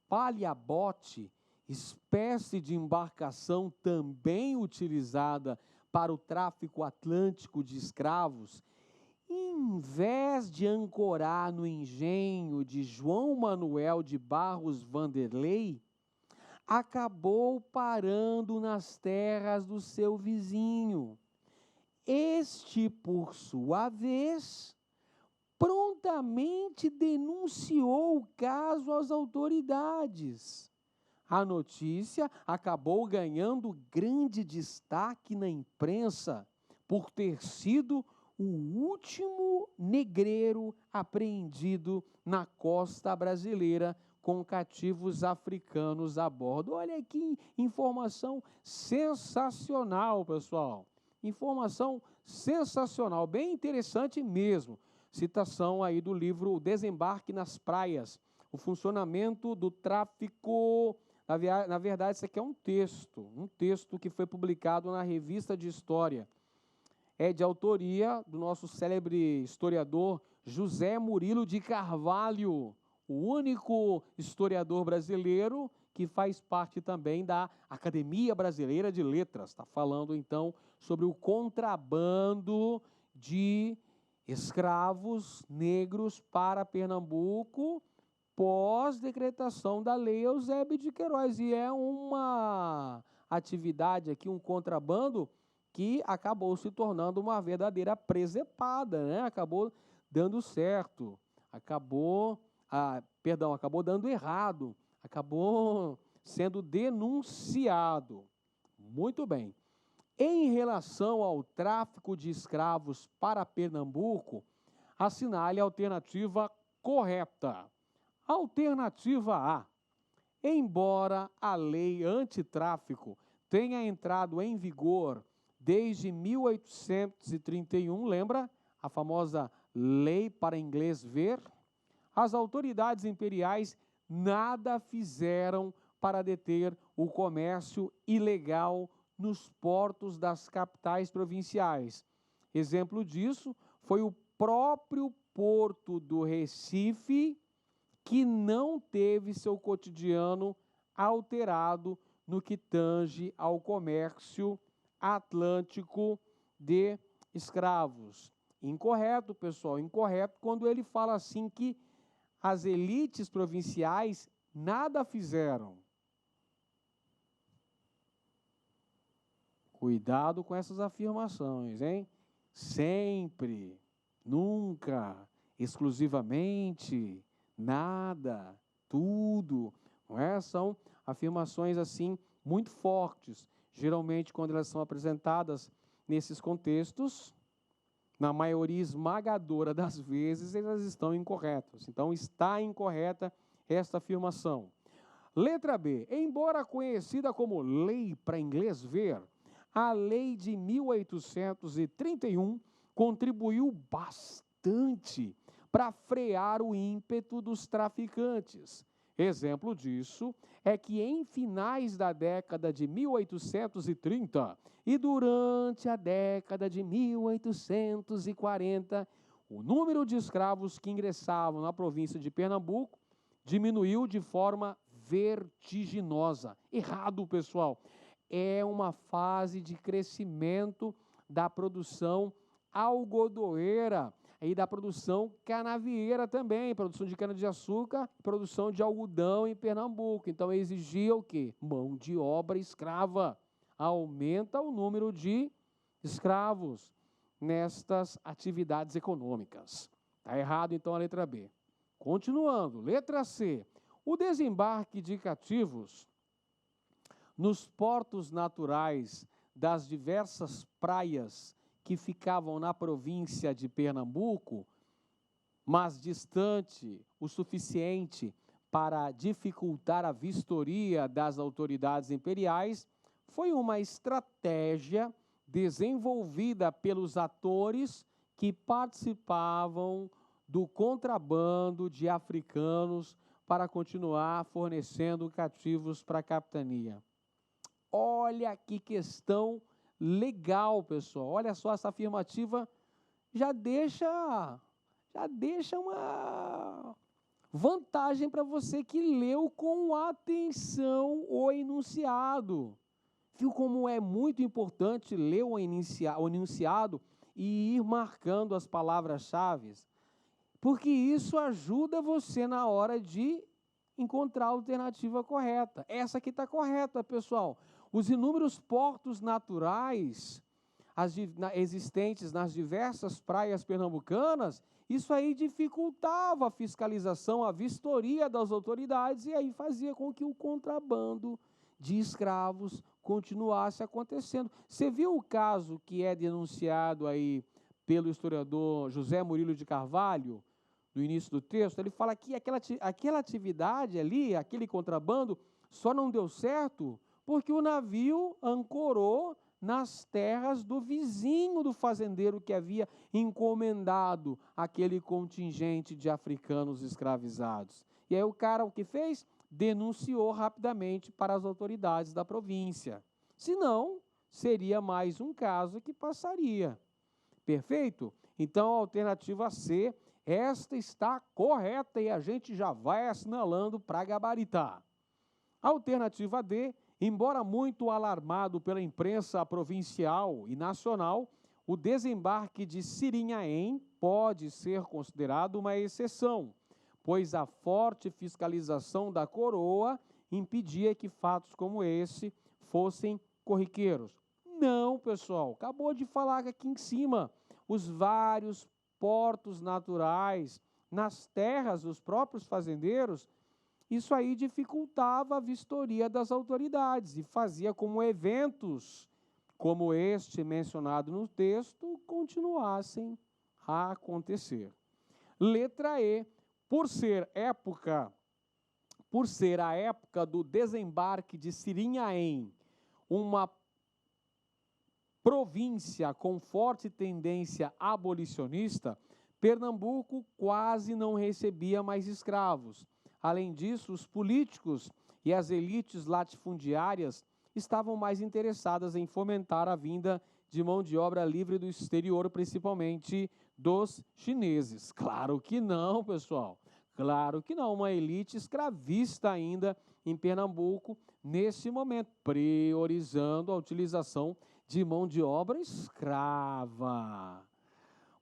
S1: palhabote, espécie de embarcação também utilizada para o tráfico atlântico de escravos, em vez de ancorar no engenho de João Manuel de Barros Vanderlei, acabou parando nas terras do seu vizinho. Este, por sua vez, prontamente denunciou o caso às autoridades. A notícia acabou ganhando grande destaque na imprensa por ter sido o último negreiro apreendido na costa brasileira com cativos africanos a bordo. Olha que informação sensacional, pessoal. Informação sensacional, bem interessante mesmo. Citação aí do livro O Desembarque nas Praias, o funcionamento do tráfico. Na verdade, isso aqui é um texto que foi publicado na Revista de História. É de autoria do nosso célebre historiador José Murilo de Carvalho, o único historiador brasileiro que faz parte também da Academia Brasileira de Letras. Está falando, então, sobre o contrabando de escravos negros para Pernambuco pós-decretação da Lei Eusébio de Queiroz. E é uma atividade aqui, um contrabando que acabou se tornando uma verdadeira presepada, né? Acabou dando certo, acabou dando errado, acabou sendo denunciado. Muito bem. Em relação ao tráfico de escravos para Pernambuco, assinale a alternativa correta. Alternativa A. Embora a lei antitráfico tenha entrado em vigor desde 1831, lembra? A famosa lei para inglês ver? As autoridades imperiais nada fizeram para deter o comércio ilegal nos portos das capitais provinciais. Exemplo disso foi o próprio Porto do Recife, que não teve seu cotidiano alterado no que tange ao comércio atlântico de escravos. Incorreto, pessoal, incorreto quando ele fala assim que as elites provinciais nada fizeram. Cuidado com essas afirmações, hein? Sempre, nunca, exclusivamente, nada, tudo, não é? São afirmações assim muito fortes. Geralmente, quando elas são apresentadas nesses contextos, na maioria esmagadora das vezes, elas estão incorretas. Então, está incorreta esta afirmação. Letra B. Embora conhecida como Lei para Inglês Ver, a Lei de 1831 contribuiu bastante para frear o ímpeto dos traficantes. Exemplo disso é que em finais da década de 1830 e durante a década de 1840, o número de escravos que ingressavam na província de Pernambuco diminuiu de forma vertiginosa. Errado, pessoal. é uma fase de crescimento da produção algodoeira e da produção canavieira também, produção de cana-de-açúcar, produção de algodão em Pernambuco. Então, exigia o quê? Mão de obra escrava. Aumenta o número de escravos nestas atividades econômicas. Está errado, então, a letra B. Continuando, letra C. O desembarque de cativos nos portos naturais das diversas praias que ficavam na província de Pernambuco, mas distante o suficiente para dificultar a vistoria das autoridades imperiais, foi uma estratégia desenvolvida pelos atores que participavam do contrabando de africanos para continuar fornecendo cativos para a capitania. Olha que questão legal, pessoal. Olha só, essa afirmativa já deixa uma vantagem para você que leu com atenção o enunciado. Viu como é muito importante ler o enunciado e ir marcando as palavras-chave? Porque isso ajuda você na hora de encontrar a alternativa correta. Essa aqui está correta, pessoal. Os inúmeros portos naturais existentes nas diversas praias pernambucanas, isso aí dificultava a fiscalização, a vistoria das autoridades e aí fazia com que o contrabando de escravos continuasse acontecendo. Você viu o caso que é denunciado aí pelo historiador José Murilo de Carvalho, no início do texto? Ele fala que aquela atividade ali, aquele contrabando, só não deu certo porque o navio ancorou nas terras do vizinho do fazendeiro que havia encomendado aquele contingente de africanos escravizados. E aí o cara, o que fez? Denunciou rapidamente para as autoridades da província. Senão, seria mais um caso que passaria. Perfeito? Então, a alternativa C, esta está correta e a gente já vai assinalando para gabaritar. A alternativa D, embora muito alarmado pela imprensa provincial e nacional, o desembarque de Sirinhaém pode ser considerado uma exceção, pois a forte fiscalização da coroa impedia que fatos como esse fossem corriqueiros. Não, pessoal, acabou de falar aqui em cima, os vários portos naturais nas terras dos próprios fazendeiros, isso aí dificultava a vistoria das autoridades e fazia com que eventos como este mencionado no texto continuassem a acontecer. Letra E, por ser a época do desembarque de Sirinhaém, uma província com forte tendência abolicionista, Pernambuco quase não recebia mais escravos. Além disso, os políticos e as elites latifundiárias estavam mais interessadas em fomentar a vinda de mão de obra livre do exterior, principalmente dos chineses. Claro que não, pessoal. Claro que não. Uma elite escravista ainda em Pernambuco, nesse momento, priorizando a utilização de mão de obra escrava.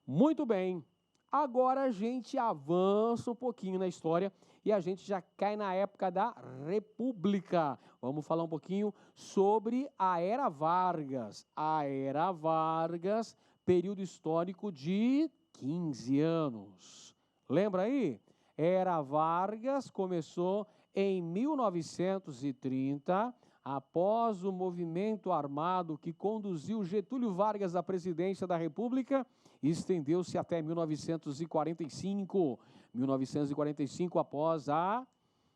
S1: Muito bem. Agora a gente avança um pouquinho na história e a gente já cai na época da República. Vamos falar um pouquinho sobre a Era Vargas. A Era Vargas, período histórico de 15 anos. Lembra aí? Era Vargas começou em 1930, após o movimento armado que conduziu Getúlio Vargas à presidência da República, estendeu-se até 1945. 1945, após a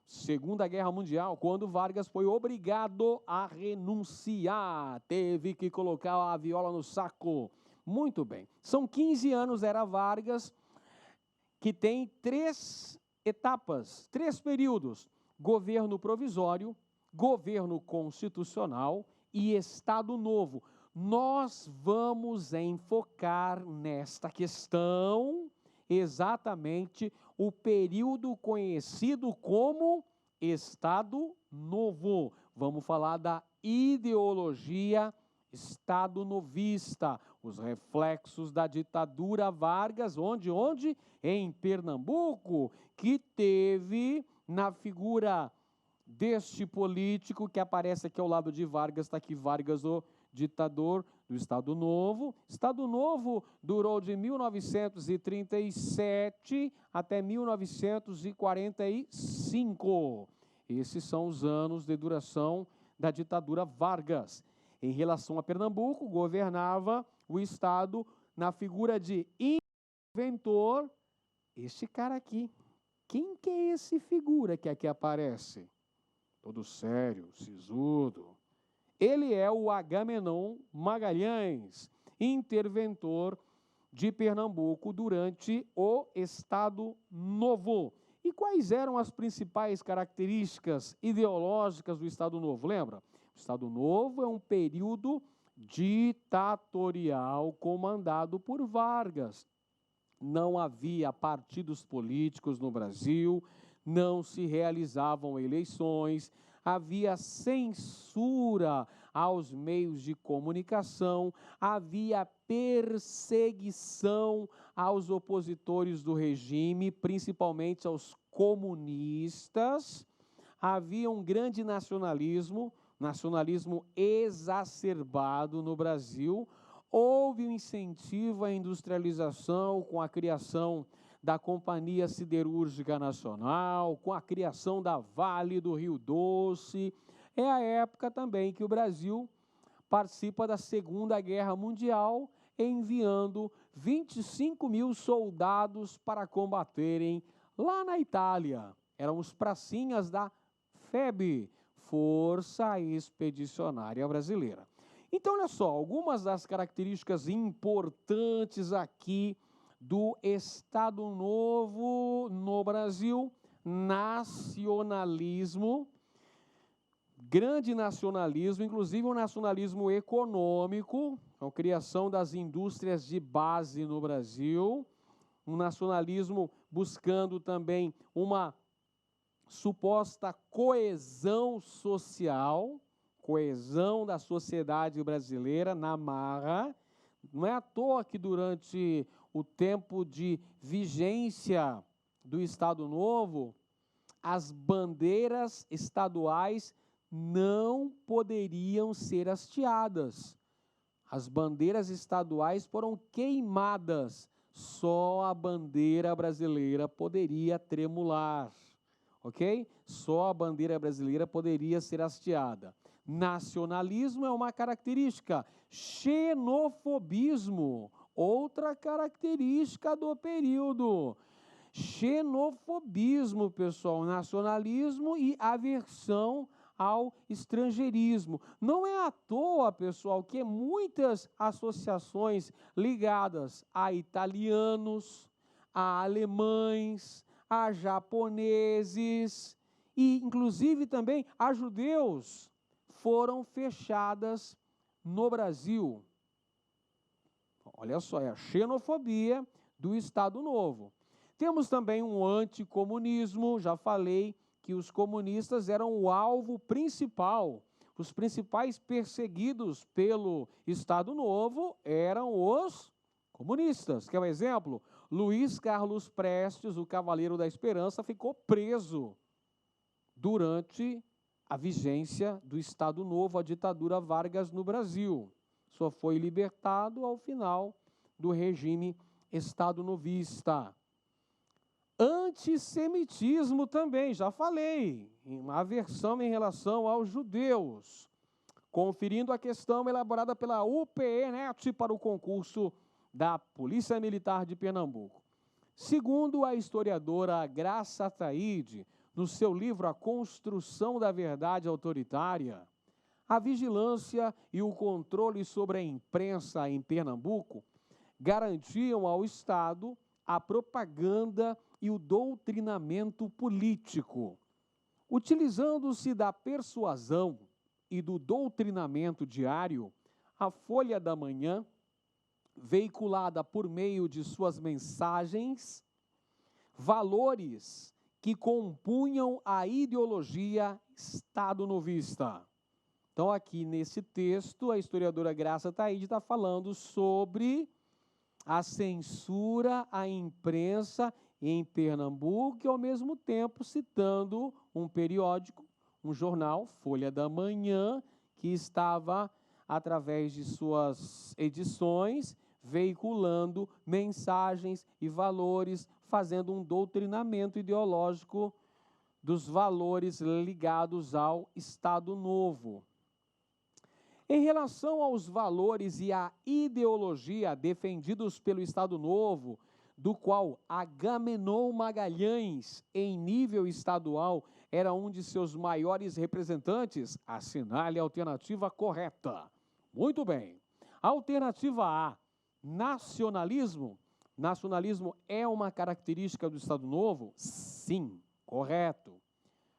S1: Segunda Guerra Mundial, quando Vargas foi obrigado a renunciar. Teve que colocar a viola no saco. Muito bem. São 15 anos Era Vargas, que tem 3 etapas, 3 períodos: governo provisório, governo constitucional e Estado Novo. Nós vamos enfocar nesta questão exatamente o período conhecido como Estado Novo. Vamos falar da ideologia estado-novista, os reflexos da ditadura Vargas, onde? Em Pernambuco, que teve na figura deste político que aparece aqui ao lado de Vargas, está aqui Vargas, o ditador do Estado Novo. Estado Novo durou de 1937 até 1945. Esses são os anos de duração da ditadura Vargas. Em relação a Pernambuco, governava o Estado na figura de inventor, este cara aqui. Quem que é esse figura que aqui aparece? Todo sério, sisudo. Ele é o Agamenon Magalhães, interventor de Pernambuco durante o Estado Novo. E quais eram as principais características ideológicas do Estado Novo? Lembra? O Estado Novo é um período ditatorial comandado por Vargas. Não havia partidos políticos no Brasil, não se realizavam eleições, havia censura aos meios de comunicação, havia perseguição aos opositores do regime, principalmente aos comunistas, havia um grande nacionalismo exacerbado no Brasil, houve um incentivo à industrialização com a criação da Companhia Siderúrgica Nacional, com a criação da Vale do Rio Doce. É a época também que o Brasil participa da Segunda Guerra Mundial, enviando 25 mil soldados para combaterem lá na Itália. Eram os pracinhas da FEB, Força Expedicionária Brasileira. Então, olha só, algumas das características importantes aqui do Estado Novo no Brasil: nacionalismo, grande nacionalismo, inclusive um nacionalismo econômico, a criação das indústrias de base no Brasil, um nacionalismo buscando também uma suposta coesão social, coesão da sociedade brasileira na marra. Não é à toa que durante o tempo de vigência do Estado Novo, as bandeiras estaduais não poderiam ser hasteadas. As bandeiras estaduais foram queimadas, só a bandeira brasileira poderia tremular, ok? Só a bandeira brasileira poderia ser hasteada. Nacionalismo é uma característica. Xenofobismo, outra característica do período. Xenofobismo, pessoal, nacionalismo e aversão ao estrangeirismo. Não é à toa, pessoal, que muitas associações ligadas a italianos, a alemães, a japoneses e, inclusive, também a judeus foram fechadas no Brasil. Olha só, é a xenofobia do Estado Novo. Temos também um anticomunismo, já falei que os comunistas eram o alvo principal. Os principais perseguidos pelo Estado Novo eram os comunistas. Quer um exemplo? Luiz Carlos Prestes, o Cavaleiro da Esperança, ficou preso durante a vigência do Estado Novo, a ditadura Vargas no Brasil. Só foi libertado ao final do regime Estado Novista. Antissemitismo também, já falei, uma aversão em relação aos judeus. Conferindo a questão elaborada pela UPE-NET para o concurso da Polícia Militar de Pernambuco. Segundo a historiadora Graça Taide, no seu livro A Construção da Verdade Autoritária, a vigilância e o controle sobre a imprensa em Pernambuco garantiam ao Estado a propaganda e o doutrinamento político. Utilizando-se da persuasão e do doutrinamento diário, a Folha da Manhã, veiculada por meio de suas mensagens, valores que compunham a ideologia estado-novista. Então, aqui nesse texto, a historiadora Graça Taide está falando sobre a censura à imprensa em Pernambuco e, ao mesmo tempo, citando um periódico, um jornal, Folha da Manhã, que estava, através de suas edições, veiculando mensagens e valores, fazendo um doutrinamento ideológico dos valores ligados ao Estado Novo. Em relação aos valores e à ideologia defendidos pelo Estado Novo, do qual Agamenon Magalhães, em nível estadual, era um de seus maiores representantes, assinale a alternativa correta. Muito bem. Alternativa A, nacionalismo. Nacionalismo é uma característica do Estado Novo? Sim, correto.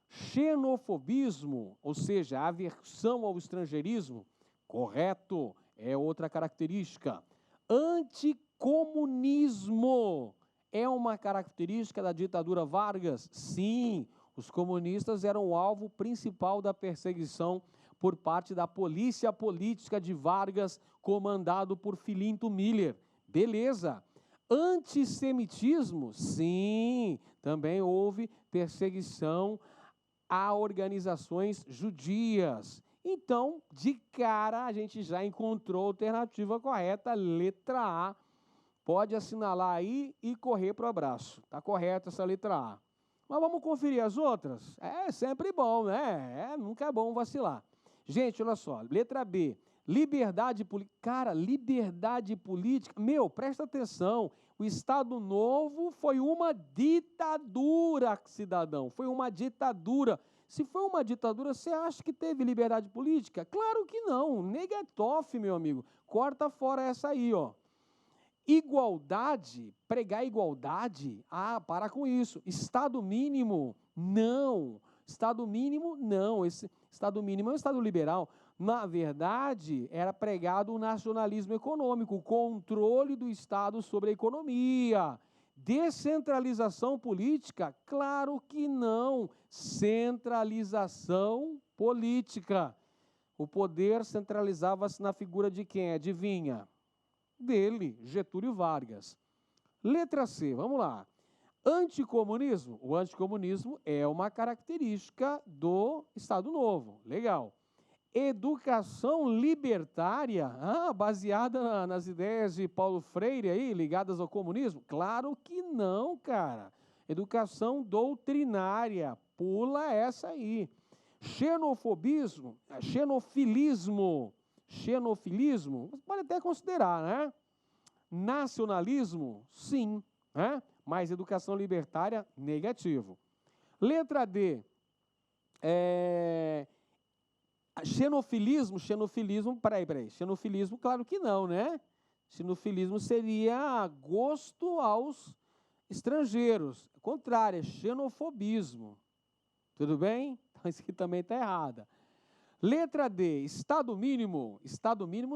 S1: Xenofobismo, ou seja, aversão ao estrangeirismo? Correto, é outra característica. Anticomunismo é uma característica da ditadura Vargas? Sim, os comunistas eram o alvo principal da perseguição por parte da polícia política de Vargas, comandado por Filinto Miller. Beleza. Antissemitismo? Sim, também houve perseguição a organizações judias. Então, de cara, a gente já encontrou a alternativa correta, letra A. Pode assinalar aí e correr para o abraço. Está correta essa letra A. Mas vamos conferir as outras? É sempre bom, né? Nunca é bom vacilar. Gente, olha só, letra B. Liberdade política. Cara, liberdade política. Meu, presta atenção. O Estado Novo foi uma ditadura, cidadão. Foi uma ditadura. Se foi uma ditadura, você acha que teve liberdade política? Claro que não. Negatoff, meu amigo. Corta fora essa aí, ó. Igualdade, pregar igualdade, para com isso. Estado mínimo, não. Estado mínimo, não. Esse Estado mínimo é um Estado liberal. Na verdade, era pregado o nacionalismo econômico, o controle do Estado sobre a economia. Descentralização política? Claro que não. Centralização política. O poder centralizava-se na figura de quem? Adivinha? Dele, Getúlio Vargas. Letra C, vamos lá. Anticomunismo. O anticomunismo é uma característica do Estado Novo. Legal. Educação libertária, baseada nas ideias de Paulo Freire aí, ligadas ao comunismo? Claro que não, cara. Educação doutrinária, pula essa aí. Xenofilismo, você pode até considerar, né? Nacionalismo, sim, né? Mas educação libertária, negativo. Letra D, xenofilismo, xenofilismo, claro que não, né? Xenofilismo seria gosto aos estrangeiros, contrário, é xenofobismo, tudo bem? Então isso aqui também está errada. Letra D, Estado mínimo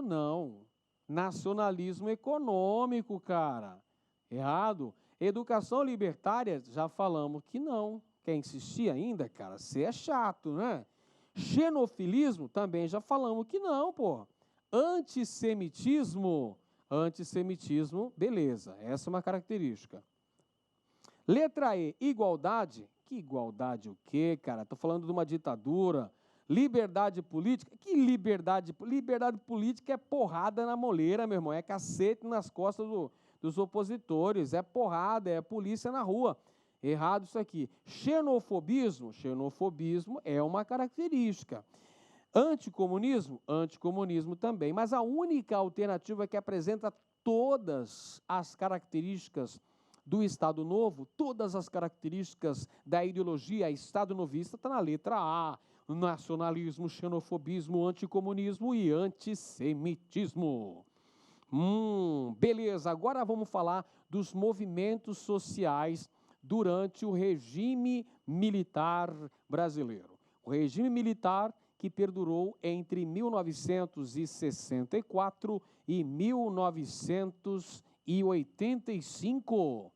S1: não, nacionalismo econômico, cara, errado. Educação libertária, já falamos que não, quer insistir ainda, cara? Você é chato, né? Xenofilismo, também já falamos que não, pô. Antissemitismo, beleza, essa é uma característica. Letra E, igualdade. Que igualdade o quê, cara? Estou falando de uma ditadura. Liberdade política. Que liberdade? Liberdade política é porrada na moleira, meu irmão. É cacete nas costas dos opositores. É porrada, é polícia na rua. Errado isso aqui. Xenofobismo é uma característica. Anticomunismo também. Mas a única alternativa que apresenta todas as características do Estado Novo, todas as características da ideologia Estado Novista, está na letra A. Nacionalismo, xenofobismo, anticomunismo e antissemitismo. Beleza, agora vamos falar dos movimentos sociais durante o regime militar brasileiro. O regime militar que perdurou entre 1964 e 1985,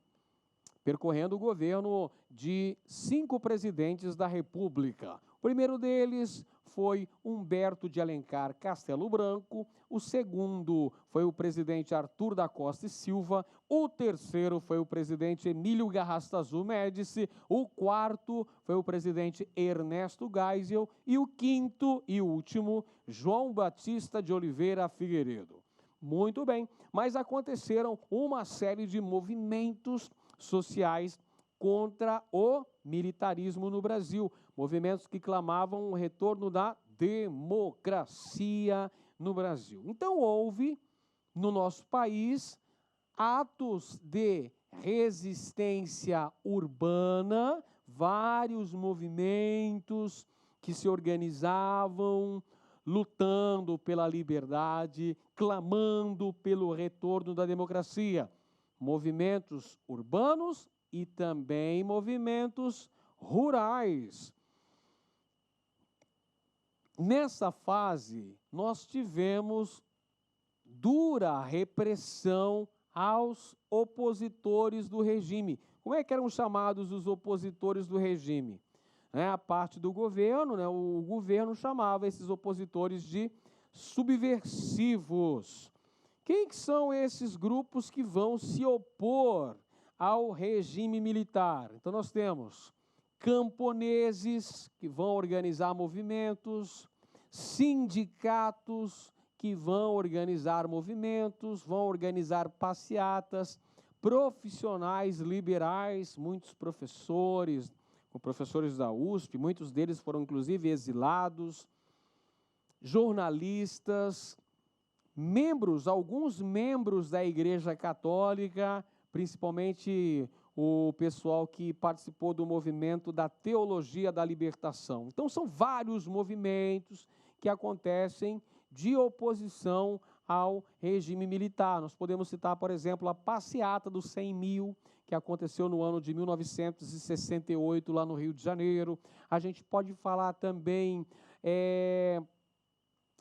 S1: percorrendo o governo de 5 presidentes da República. O primeiro deles foi Humberto de Alencar Castelo Branco, o segundo foi o presidente Arthur da Costa e Silva, o terceiro foi o presidente Emílio Garrastazu Médici, o quarto foi o presidente Ernesto Geisel e o quinto e último, João Batista de Oliveira Figueiredo. Muito bem, mas aconteceram uma série de movimentos sociais contra o militarismo no Brasil, movimentos que clamavam o retorno da democracia no Brasil. Então houve, no nosso país, atos de resistência urbana, vários movimentos que se organizavam, lutando pela liberdade, clamando pelo retorno da democracia. Movimentos urbanos e também movimentos rurais. Nessa fase, nós tivemos dura repressão aos opositores do regime. Como é que eram chamados os opositores do regime? A parte do governo, o governo chamava esses opositores de subversivos. Quem que são esses grupos que vão se opor ao regime militar? Então nós temos camponeses que vão organizar movimentos, sindicatos que vão organizar movimentos, vão organizar passeatas, profissionais liberais, muitos professores, professores da USP, muitos deles foram inclusive exilados, jornalistas, alguns membros da Igreja Católica, principalmente o pessoal que participou do movimento da Teologia da Libertação. Então, são vários movimentos que acontecem de oposição ao regime militar. Nós podemos citar, por exemplo, a passeata dos 100 mil, que aconteceu no ano de 1968, lá no Rio de Janeiro. A gente pode falar também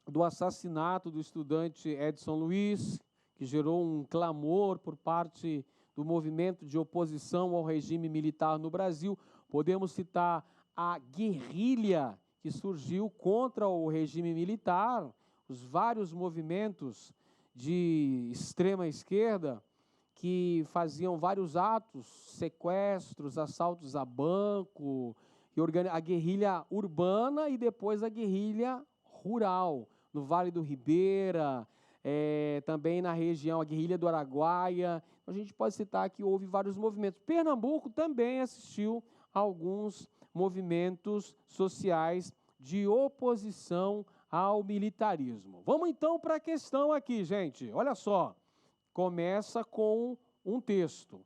S1: do assassinato do estudante Edson Luiz, que gerou um clamor por parte do movimento de oposição ao regime militar no Brasil. Podemos citar a guerrilha que surgiu contra o regime militar, os vários movimentos de extrema esquerda que faziam vários atos, sequestros, assaltos a banco, a guerrilha urbana e depois a guerrilha rural, no Vale do Ribeira, também na região, a guerrilha do Araguaia. A gente pode citar que houve vários movimentos. Pernambuco também assistiu a alguns movimentos sociais de oposição ao militarismo. Vamos então para a questão aqui, gente. Olha só, começa com um texto.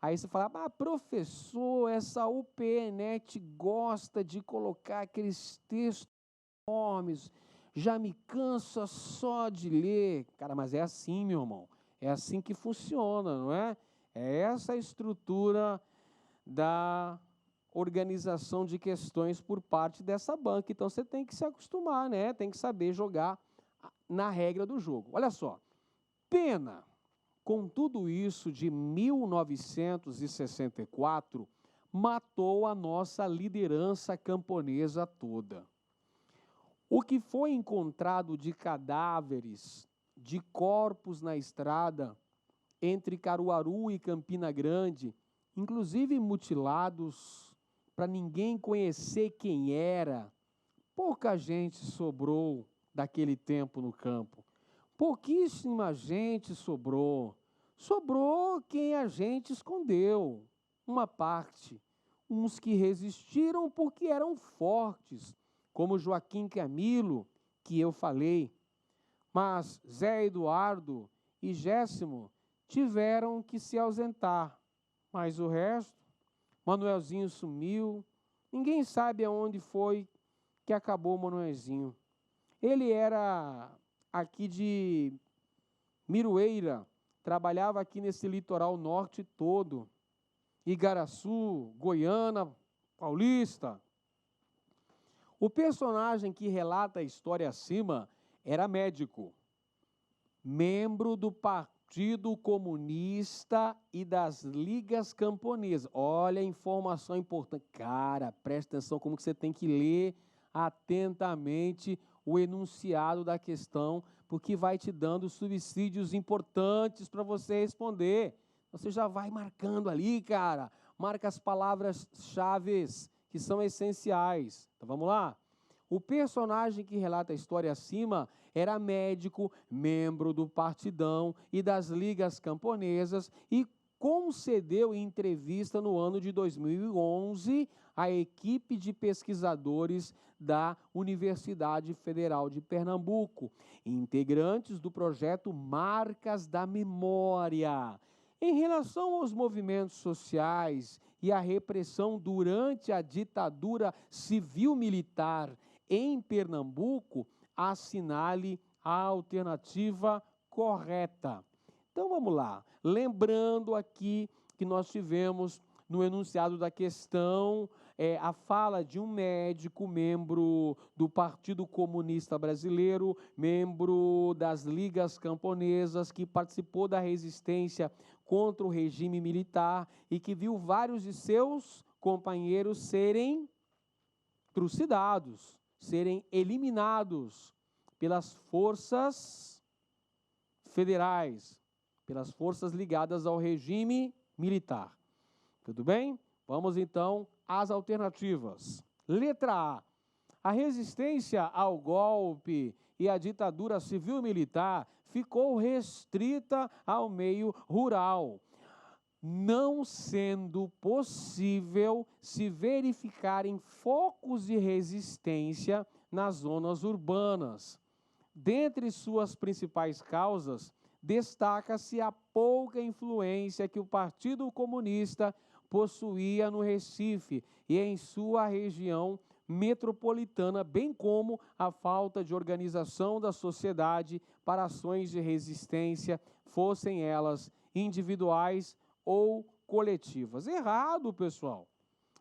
S1: Aí você fala, professor, essa UPNet gosta de colocar aqueles textos enormes, já me cansa só de ler. Cara, mas é assim, meu irmão. É assim que funciona, não é? É essa a estrutura da organização de questões por parte dessa banca. Então, você tem que se acostumar, né? Tem que saber jogar na regra do jogo. Olha só, pena, com tudo isso de 1964, matou a nossa liderança camponesa toda. O que foi encontrado de cadáveres, de corpos na estrada, entre Caruaru e Campina Grande, inclusive mutilados, para ninguém conhecer quem era, pouca gente sobrou daquele tempo no campo. Pouquíssima gente sobrou. Sobrou quem a gente escondeu, uma parte. Uns que resistiram porque eram fortes, como Joaquim Camilo, que eu falei. Mas Zé Eduardo e Gésimo tiveram que se ausentar. Mas o resto, Manuelzinho sumiu. Ninguém sabe aonde foi que acabou o Manuelzinho. Ele era aqui de Miroeira, trabalhava aqui nesse litoral norte todo. Igaraçu, Goiânia, Paulista. O personagem que relata a história acima era médico, membro do Partido Comunista e das Ligas Camponesas. Olha a informação importante. Cara, presta atenção como que você tem que ler atentamente o enunciado da questão, porque vai te dando subsídios importantes para você responder. Você já vai marcando ali, cara. Marca as palavras-chave que são essenciais. Então, vamos lá? O personagem que relata a história acima era médico, membro do Partidão e das Ligas Camponesas e concedeu entrevista no ano de 2011 à equipe de pesquisadores da Universidade Federal de Pernambuco, integrantes do projeto Marcas da Memória. Em relação aos movimentos sociais e à repressão durante a ditadura civil-militar em Pernambuco, assinale a alternativa correta. Então, vamos lá. Lembrando aqui que nós tivemos no enunciado da questão a fala de um médico, membro do Partido Comunista Brasileiro, membro das Ligas Camponesas, que participou da resistência contra o regime militar e que viu vários de seus companheiros serem trucidados, serem eliminados pelas forças federais, pelas forças ligadas ao regime militar. Tudo bem? Vamos então às alternativas. Letra A. A resistência ao golpe e à ditadura civil-militar ficou restrita ao meio rural, não sendo possível se verificarem focos de resistência nas zonas urbanas. Dentre suas principais causas, destaca-se a pouca influência que o Partido Comunista possuía no Recife e em sua região metropolitana, bem como a falta de organização da sociedade para ações de resistência, fossem elas individuais ou coletivas. Errado, pessoal.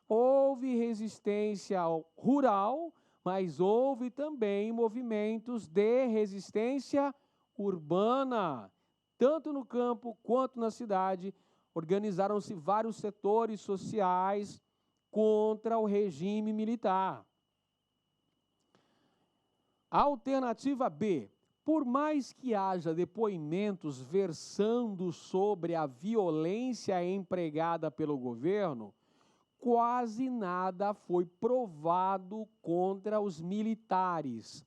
S1: Houve resistência rural, mas houve também movimentos de resistência urbana. Tanto no campo quanto na cidade, organizaram-se vários setores sociais contra o regime militar. Alternativa B. Por mais que haja depoimentos versando sobre a violência empregada pelo governo, quase nada foi provado contra os militares.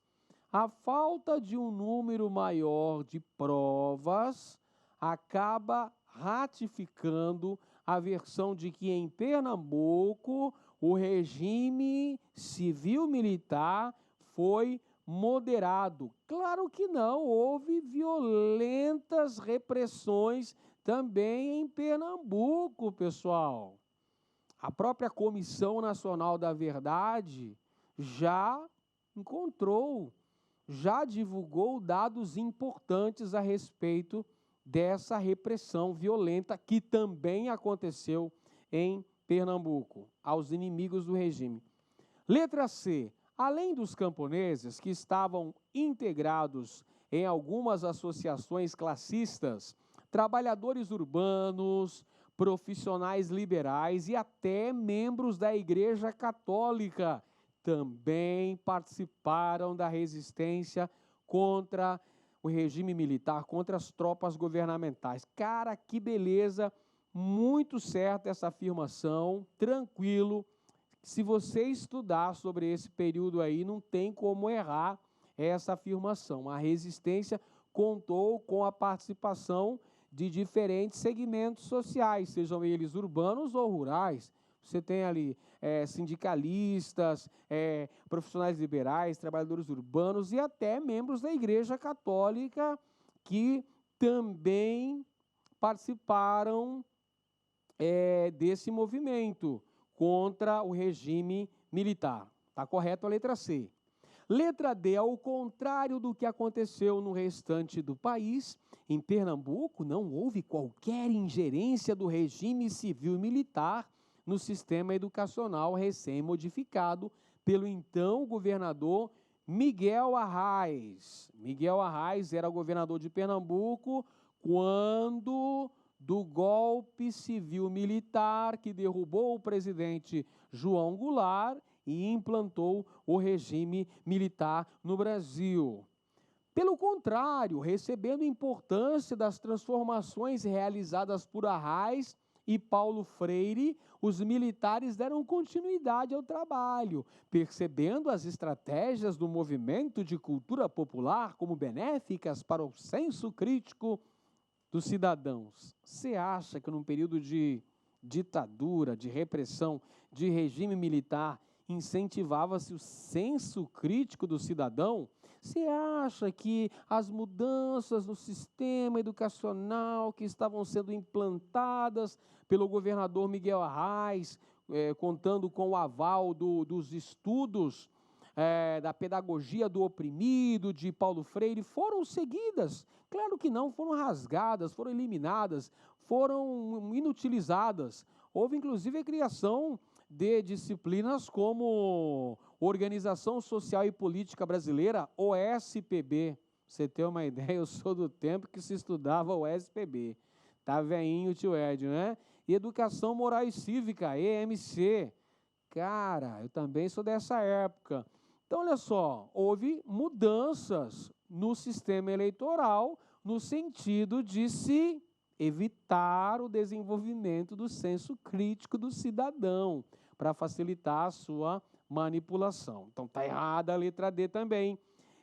S1: A falta de um número maior de provas acaba ratificando a versão de que em Pernambuco o regime civil-militar foi moderado. Claro que não, houve violentas repressões também em Pernambuco, pessoal. A própria Comissão Nacional da Verdade já encontrou, já divulgou dados importantes a respeito dessa repressão violenta que também aconteceu em Pernambuco, aos inimigos do regime. Letra C. Além dos camponeses que estavam integrados em algumas associações classistas, trabalhadores urbanos, profissionais liberais e até membros da Igreja Católica também participaram da resistência contra o regime militar, contra as tropas governamentais. Cara, que beleza, muito certa essa afirmação, tranquilo. Se você estudar sobre esse período aí, não tem como errar essa afirmação. A resistência contou com a participação de diferentes segmentos sociais, sejam eles urbanos ou rurais. Você tem ali sindicalistas, profissionais liberais, trabalhadores urbanos e até membros da Igreja Católica que também participaram desse movimento contra o regime militar. Está correto a letra C. Letra D, ao contrário do que aconteceu no restante do país, em Pernambuco não houve qualquer ingerência do regime civil e militar no sistema educacional recém-modificado pelo então governador Miguel Arraes. Miguel Arraes era governador de Pernambuco quando do golpe civil-militar que derrubou o presidente João Goulart e implantou o regime militar no Brasil. Pelo contrário, recebendo importância das transformações realizadas por Arraiz e Paulo Freire, os militares deram continuidade ao trabalho, percebendo as estratégias do movimento de cultura popular como benéficas para o senso crítico dos cidadãos. Você acha que num período de ditadura, de repressão, de regime militar, incentivava-se o senso crítico do cidadão? Você acha que as mudanças no sistema educacional que estavam sendo implantadas pelo governador Miguel Arraes, contando com o aval dos estudos da pedagogia do oprimido, de Paulo Freire, foram seguidas? Claro que não, foram rasgadas, foram eliminadas, foram inutilizadas. Houve, inclusive, a criação de disciplinas como Organização Social e Política Brasileira, OSPB. Você ter uma ideia, eu sou do tempo que se estudava o OSPB. Tá veinho o tio Ed, né? E Educação Moral e Cívica, EMC. Cara, eu também sou dessa época. Então, olha só, houve mudanças no sistema eleitoral no sentido de se evitar o desenvolvimento do senso crítico do cidadão, para facilitar a sua manipulação. Então, está errada a letra D também.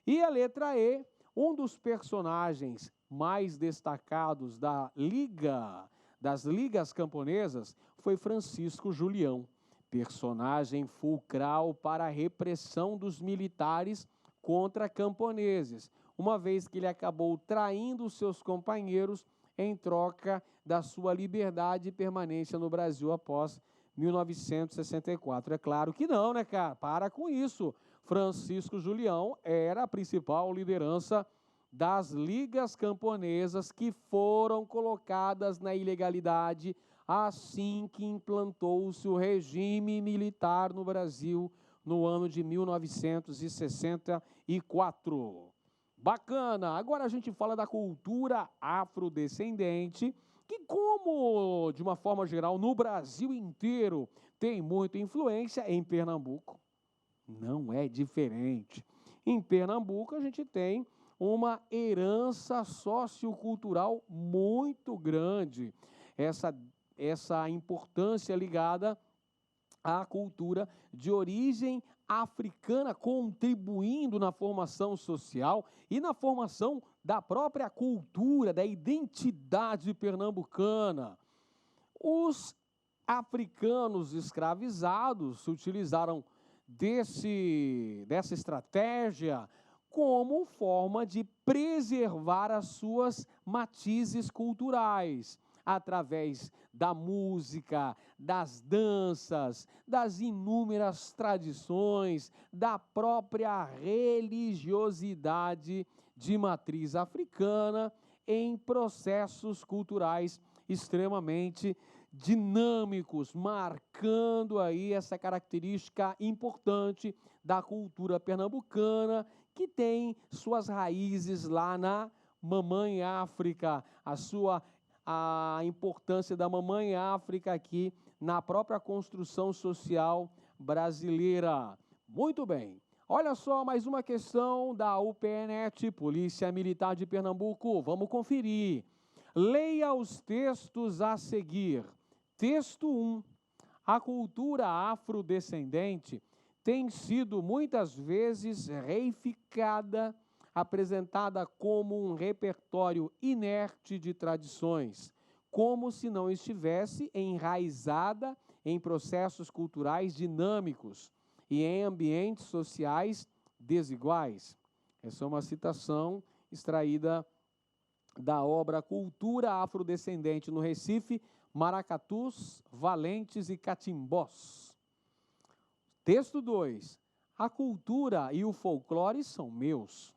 S1: E a letra E, um dos personagens mais destacados das ligas camponesas foi Francisco Julião, personagem fulcral para a repressão dos militares contra camponeses, uma vez que ele acabou traindo seus companheiros em troca da sua liberdade e permanência no Brasil após 1964. É claro que não, né, cara? Para com isso. Francisco Julião era a principal liderança das ligas camponesas que foram colocadas na ilegalidade assim que implantou-se o regime militar no Brasil no ano de 1964. Bacana! Agora a gente fala da cultura afrodescendente, que como, de uma forma geral, no Brasil inteiro, tem muita influência, em Pernambuco não é diferente. Em Pernambuco a gente tem uma herança sociocultural muito grande. Essa importância ligada à cultura de origem africana, contribuindo na formação social e na formação da própria cultura, da identidade pernambucana. Os africanos escravizados utilizaram dessa estratégia como forma de preservar as suas matizes culturais, através da música, das danças, das inúmeras tradições, da própria religiosidade de matriz africana em processos culturais extremamente dinâmicos, marcando aí essa característica importante da cultura pernambucana, que tem suas raízes lá na Mamãe África, a importância da Mamãe África aqui na própria construção social brasileira. Muito bem. Olha só mais uma questão da UPNet, Polícia Militar de Pernambuco. Vamos conferir. Leia os textos a seguir. Texto 1. A cultura afrodescendente tem sido muitas vezes reificada, apresentada como um repertório inerte de tradições, como se não estivesse enraizada em processos culturais dinâmicos e em ambientes sociais desiguais. Essa é uma citação extraída da obra Cultura Afrodescendente no Recife, Maracatus, Valentes e Catimbós. Texto 2. A cultura e o folclore são meus,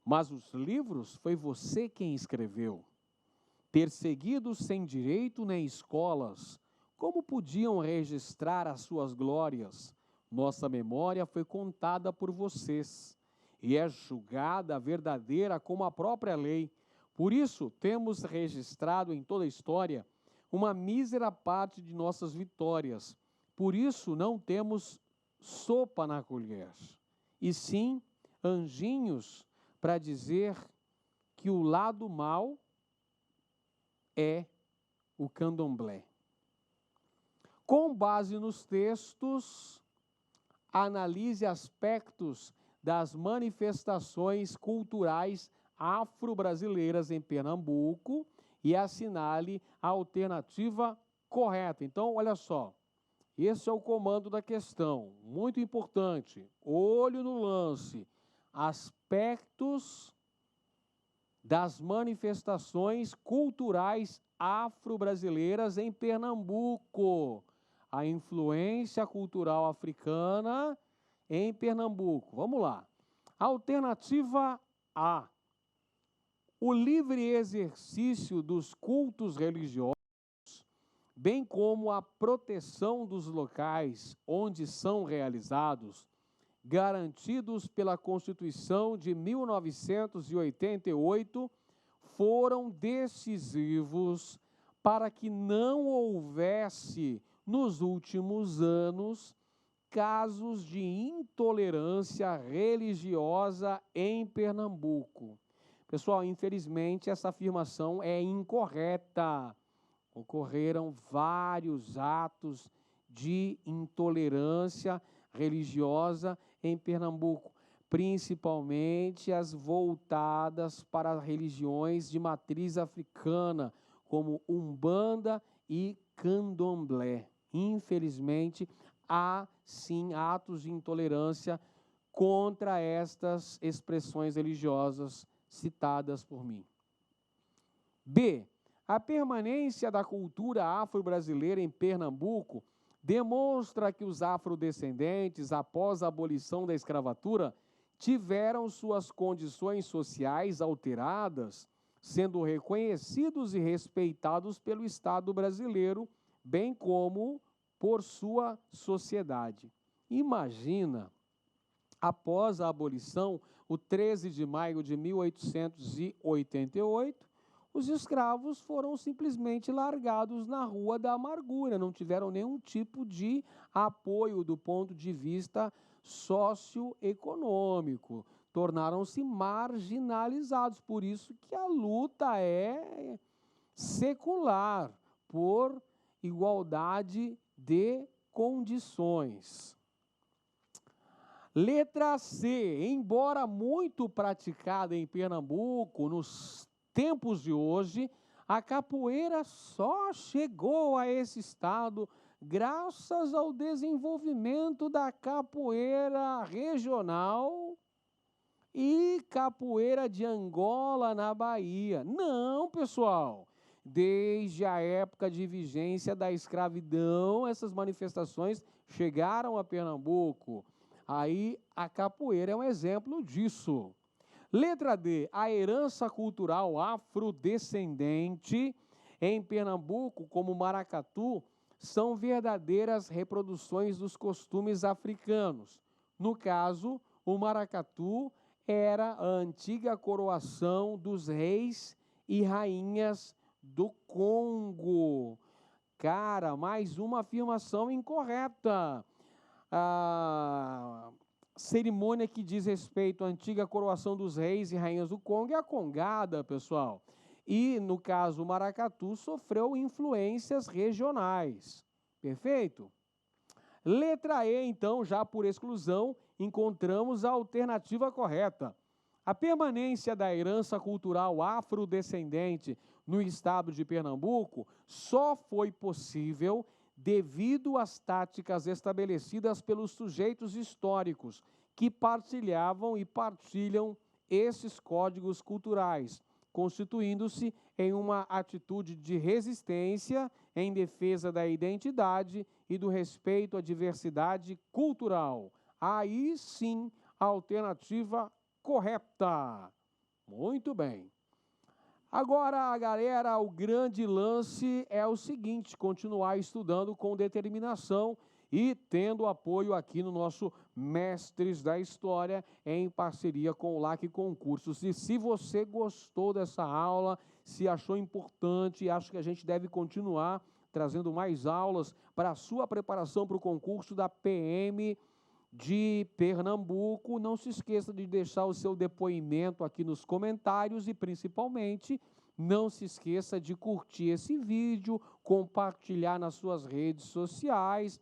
S1: mas os livros foi você quem escreveu. Perseguidos sem direito nem escolas, como podiam registrar as suas glórias? Nossa memória foi contada por vocês, e é julgada verdadeira como a própria lei, Por isso, temos registrado em toda a história uma mísera parte de nossas vitórias. Por isso, não temos sopa na colher, e sim anjinhos para dizer que o lado mal é o candomblé. Com base nos textos, analise aspectos das manifestações culturais afro-brasileiras em Pernambuco e assinale a alternativa correta. Então, olha só, esse é o comando da questão, muito importante. Olho no lance, aspectos das manifestações culturais afro-brasileiras em Pernambuco. A influência cultural africana em Pernambuco. Vamos lá. Alternativa A. O livre exercício dos cultos religiosos, bem como a proteção dos locais onde são realizados, garantidos pela Constituição de 1988, foram decisivos para que não houvesse, nos últimos anos, casos de intolerância religiosa em Pernambuco. Pessoal, infelizmente, essa afirmação é incorreta. Ocorreram vários atos de intolerância religiosa em Pernambuco, principalmente as voltadas para religiões de matriz africana, como Umbanda e Candomblé. Infelizmente, há sim atos de intolerância contra estas expressões religiosas citadas por mim. B. A permanência da cultura afro-brasileira em Pernambuco demonstra que os afrodescendentes, após a abolição da escravatura, tiveram suas condições sociais alteradas, sendo reconhecidos e respeitados pelo Estado brasileiro, bem como por sua sociedade. Imagina, após a abolição, o 13 de maio de 1888, os escravos foram simplesmente largados na Rua da Amargura, não tiveram nenhum tipo de apoio do ponto de vista socioeconômico, tornaram-se marginalizados, por isso que a luta é secular, por igualdade de condições. Letra C, embora muito praticada em Pernambuco nos tempos de hoje, a capoeira só chegou a esse estado graças ao desenvolvimento da capoeira regional e capoeira de Angola na Bahia. Não, pessoal, desde a época de vigência da escravidão, essas manifestações chegaram a Pernambuco. Aí a capoeira é um exemplo disso. Letra D, a herança cultural afrodescendente em Pernambuco, como maracatu, são verdadeiras reproduções dos costumes africanos. No caso, o maracatu era a antiga coroação dos reis e rainhas do Congo. Cara, mais uma afirmação incorreta. A cerimônia que diz respeito à antiga coroação dos reis e rainhas do Congo é a congada, pessoal. E, no caso, o maracatu sofreu influências regionais. Perfeito? Letra E, então, já por exclusão, encontramos a alternativa correta. A permanência da herança cultural afrodescendente no estado de Pernambuco só foi possível devido às táticas estabelecidas pelos sujeitos históricos que partilhavam e partilham esses códigos culturais, constituindo-se em uma atitude de resistência em defesa da identidade e do respeito à diversidade cultural. Aí sim, a alternativa correta. Muito bem. Agora, galera, o grande lance é o seguinte: continuar estudando com determinação e tendo apoio aqui no nosso Mestres da História, em parceria com o LAC Concursos. E se você gostou dessa aula, se achou importante e acha que a gente deve continuar trazendo mais aulas para a sua preparação para o concurso da PM de Pernambuco, não se esqueça de deixar o seu depoimento aqui nos comentários e, principalmente, não se esqueça de curtir esse vídeo, compartilhar nas suas redes sociais,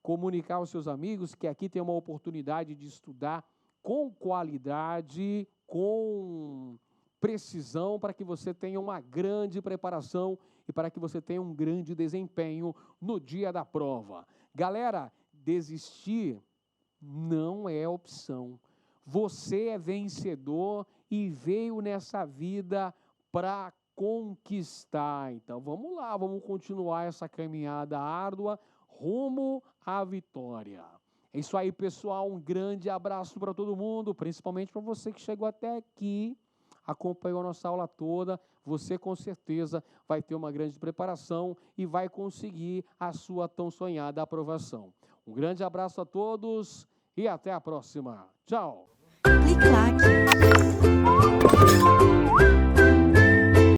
S1: comunicar aos seus amigos que aqui tem uma oportunidade de estudar com qualidade, com precisão, para que você tenha uma grande preparação e para que você tenha um grande desempenho no dia da prova. Galera, desistir não é opção. Você é vencedor e veio nessa vida para conquistar. Então, vamos lá, vamos continuar essa caminhada árdua rumo à vitória. É isso aí, pessoal. Um grande abraço para todo mundo, principalmente para você que chegou até aqui, acompanhou a nossa aula toda. Você, com certeza, vai ter uma grande preparação e vai conseguir a sua tão sonhada aprovação. Um grande abraço a todos e até a próxima. Tchau!
S2: Clique like.